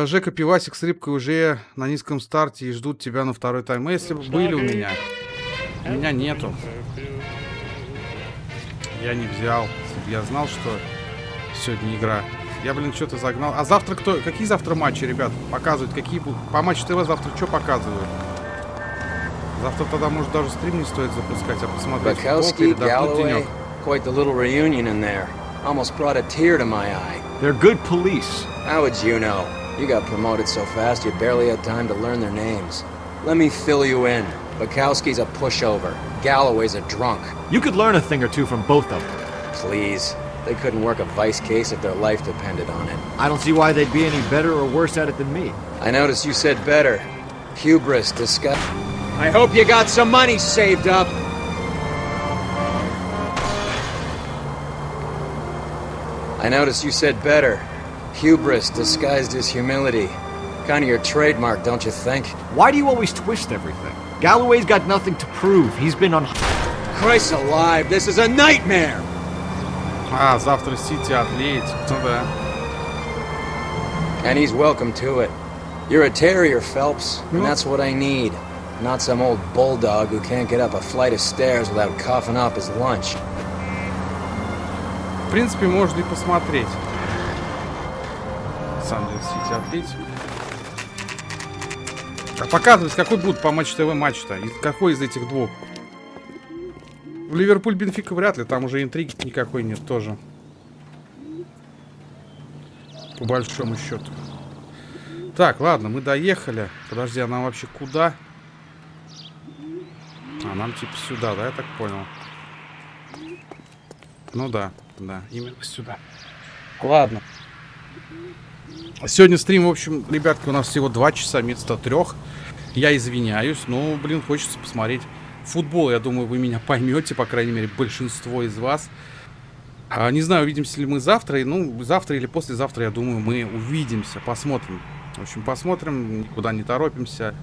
Speaker 1: Жека, пивасик с рыбкой уже на низком старте и ждут тебя на второй тайм. А если бы были у меня нету. Я не взял. Если бы я знал, что сегодня игра Я, блин, что-то загнал. А завтра кто? Какие завтра матчи, ребят? Показывают, какие будут? По Матч ТВ завтра что показывают? Завтра тогда, может, даже стрим не стоит запускать, а посмотреть футбол, передохнуть денек.
Speaker 19: Quite the little reunion in there. Almost brought a tear to my eye.
Speaker 23: They're good police.
Speaker 19: How would you know? You got promoted so fast you barely had time to learn their names. Let me fill you in. Bukowski's a pushover. Galloway's a drunk.
Speaker 23: You could learn a thing or two from both of them.
Speaker 19: Please. They couldn't work a vice case if their life depended on it.
Speaker 23: I don't see why they'd be any better or worse at it than me.
Speaker 19: I noticed you said better. Hubris, disgust. I hope you got some money saved up. I noticed you said better. Hubris disguised as humility. Kind of your trademark, don't you think?
Speaker 23: Why do you always twist everything? Galloway's got nothing to prove. He's been on...
Speaker 19: Christ alive, this is a nightmare!
Speaker 1: А, завтра Сити Атлетик, ну да.
Speaker 19: And he's welcome to it. You're a terrier, Phelps, and that's what I need. Not some old bulldog who can't get up a flight of stairs without coughing up his lunch.
Speaker 1: В принципе, можно и посмотреть. На самом деле, Сити Атлетик. А показывать, какой будет по Матч ТВ матч-то? Какой из этих двух? В Ливерпуль Бенфика вряд ли, там уже интриги никакой нет тоже. По большому счету. Так, ладно, мы доехали. Подожди, а нам вообще куда? А, нам типа сюда, да, я так понял? Ну да, именно сюда. Ладно. Сегодня стрим, в общем, ребятки, у нас всего 2 часа вместо 3. Я извиняюсь, но, блин, хочется посмотреть футбол. Я думаю, вы меня поймете, по крайней мере, большинство из вас. Не знаю, увидимся ли мы завтра. Ну, завтра или послезавтра, я думаю, мы увидимся. Посмотрим. В общем, посмотрим, никуда не торопимся.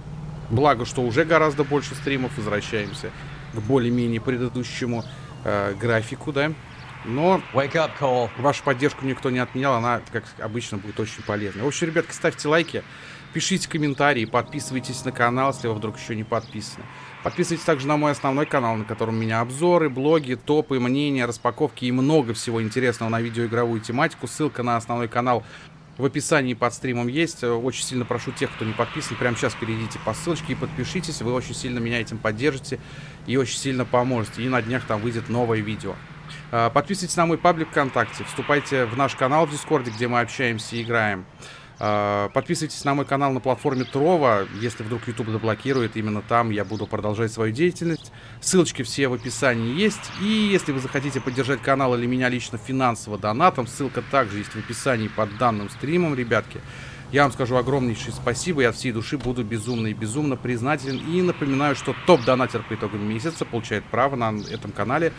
Speaker 1: Благо, что уже гораздо больше стримов. Возвращаемся к более-менее предыдущему графику, да. Но вашу поддержку никто не отменял. Она, как обычно, будет очень полезной. В общем, ребятки, ставьте лайки, пишите комментарии, подписывайтесь на канал, если вы вдруг еще не подписаны. Подписывайтесь также на мой основной канал, на котором у меня обзоры, блоги, топы, мнения, распаковки и много всего интересного на видеоигровую тематику. Ссылка на основной канал в описании под стримом есть. Очень сильно прошу тех, кто не подписан, прямо сейчас перейдите по ссылочке и подпишитесь. Вы очень сильно меня этим поддержите и очень сильно поможете. И на днях там выйдет новое видео. Подписывайтесь на мой паблик ВКонтакте, вступайте в наш канал в Дискорде, где мы общаемся и играем. Подписывайтесь на мой канал на платформе Трова. Если вдруг YouTube заблокирует, именно там я буду продолжать свою деятельность. Ссылочки все в описании есть. И если вы захотите поддержать канал или меня лично финансово донатом, ссылка также есть в описании под данным стримом, ребятки. Я вам скажу огромнейшее спасибо. Я от всей души буду безумно и безумно признателен. И напоминаю, что топ-донатер по итогам месяца получает право на этом канале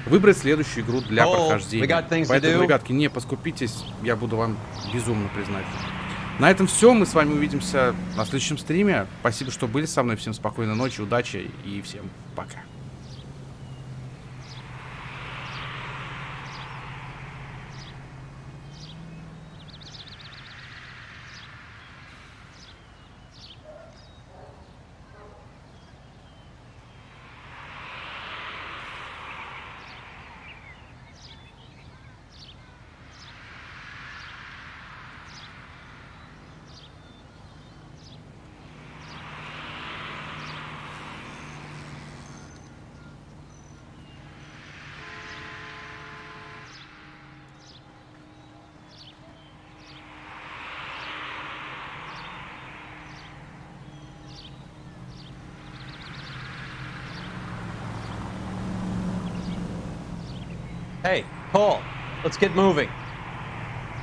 Speaker 1: выбрать следующую игру для прохождения. Поэтому, ребятки, не поскупитесь, я буду вам безумно признателен. На этом все, мы с вами увидимся на следующем стриме. Спасибо, что были со мной, всем спокойной ночи, удачи и всем пока.
Speaker 7: Hey, Paul, let's get moving.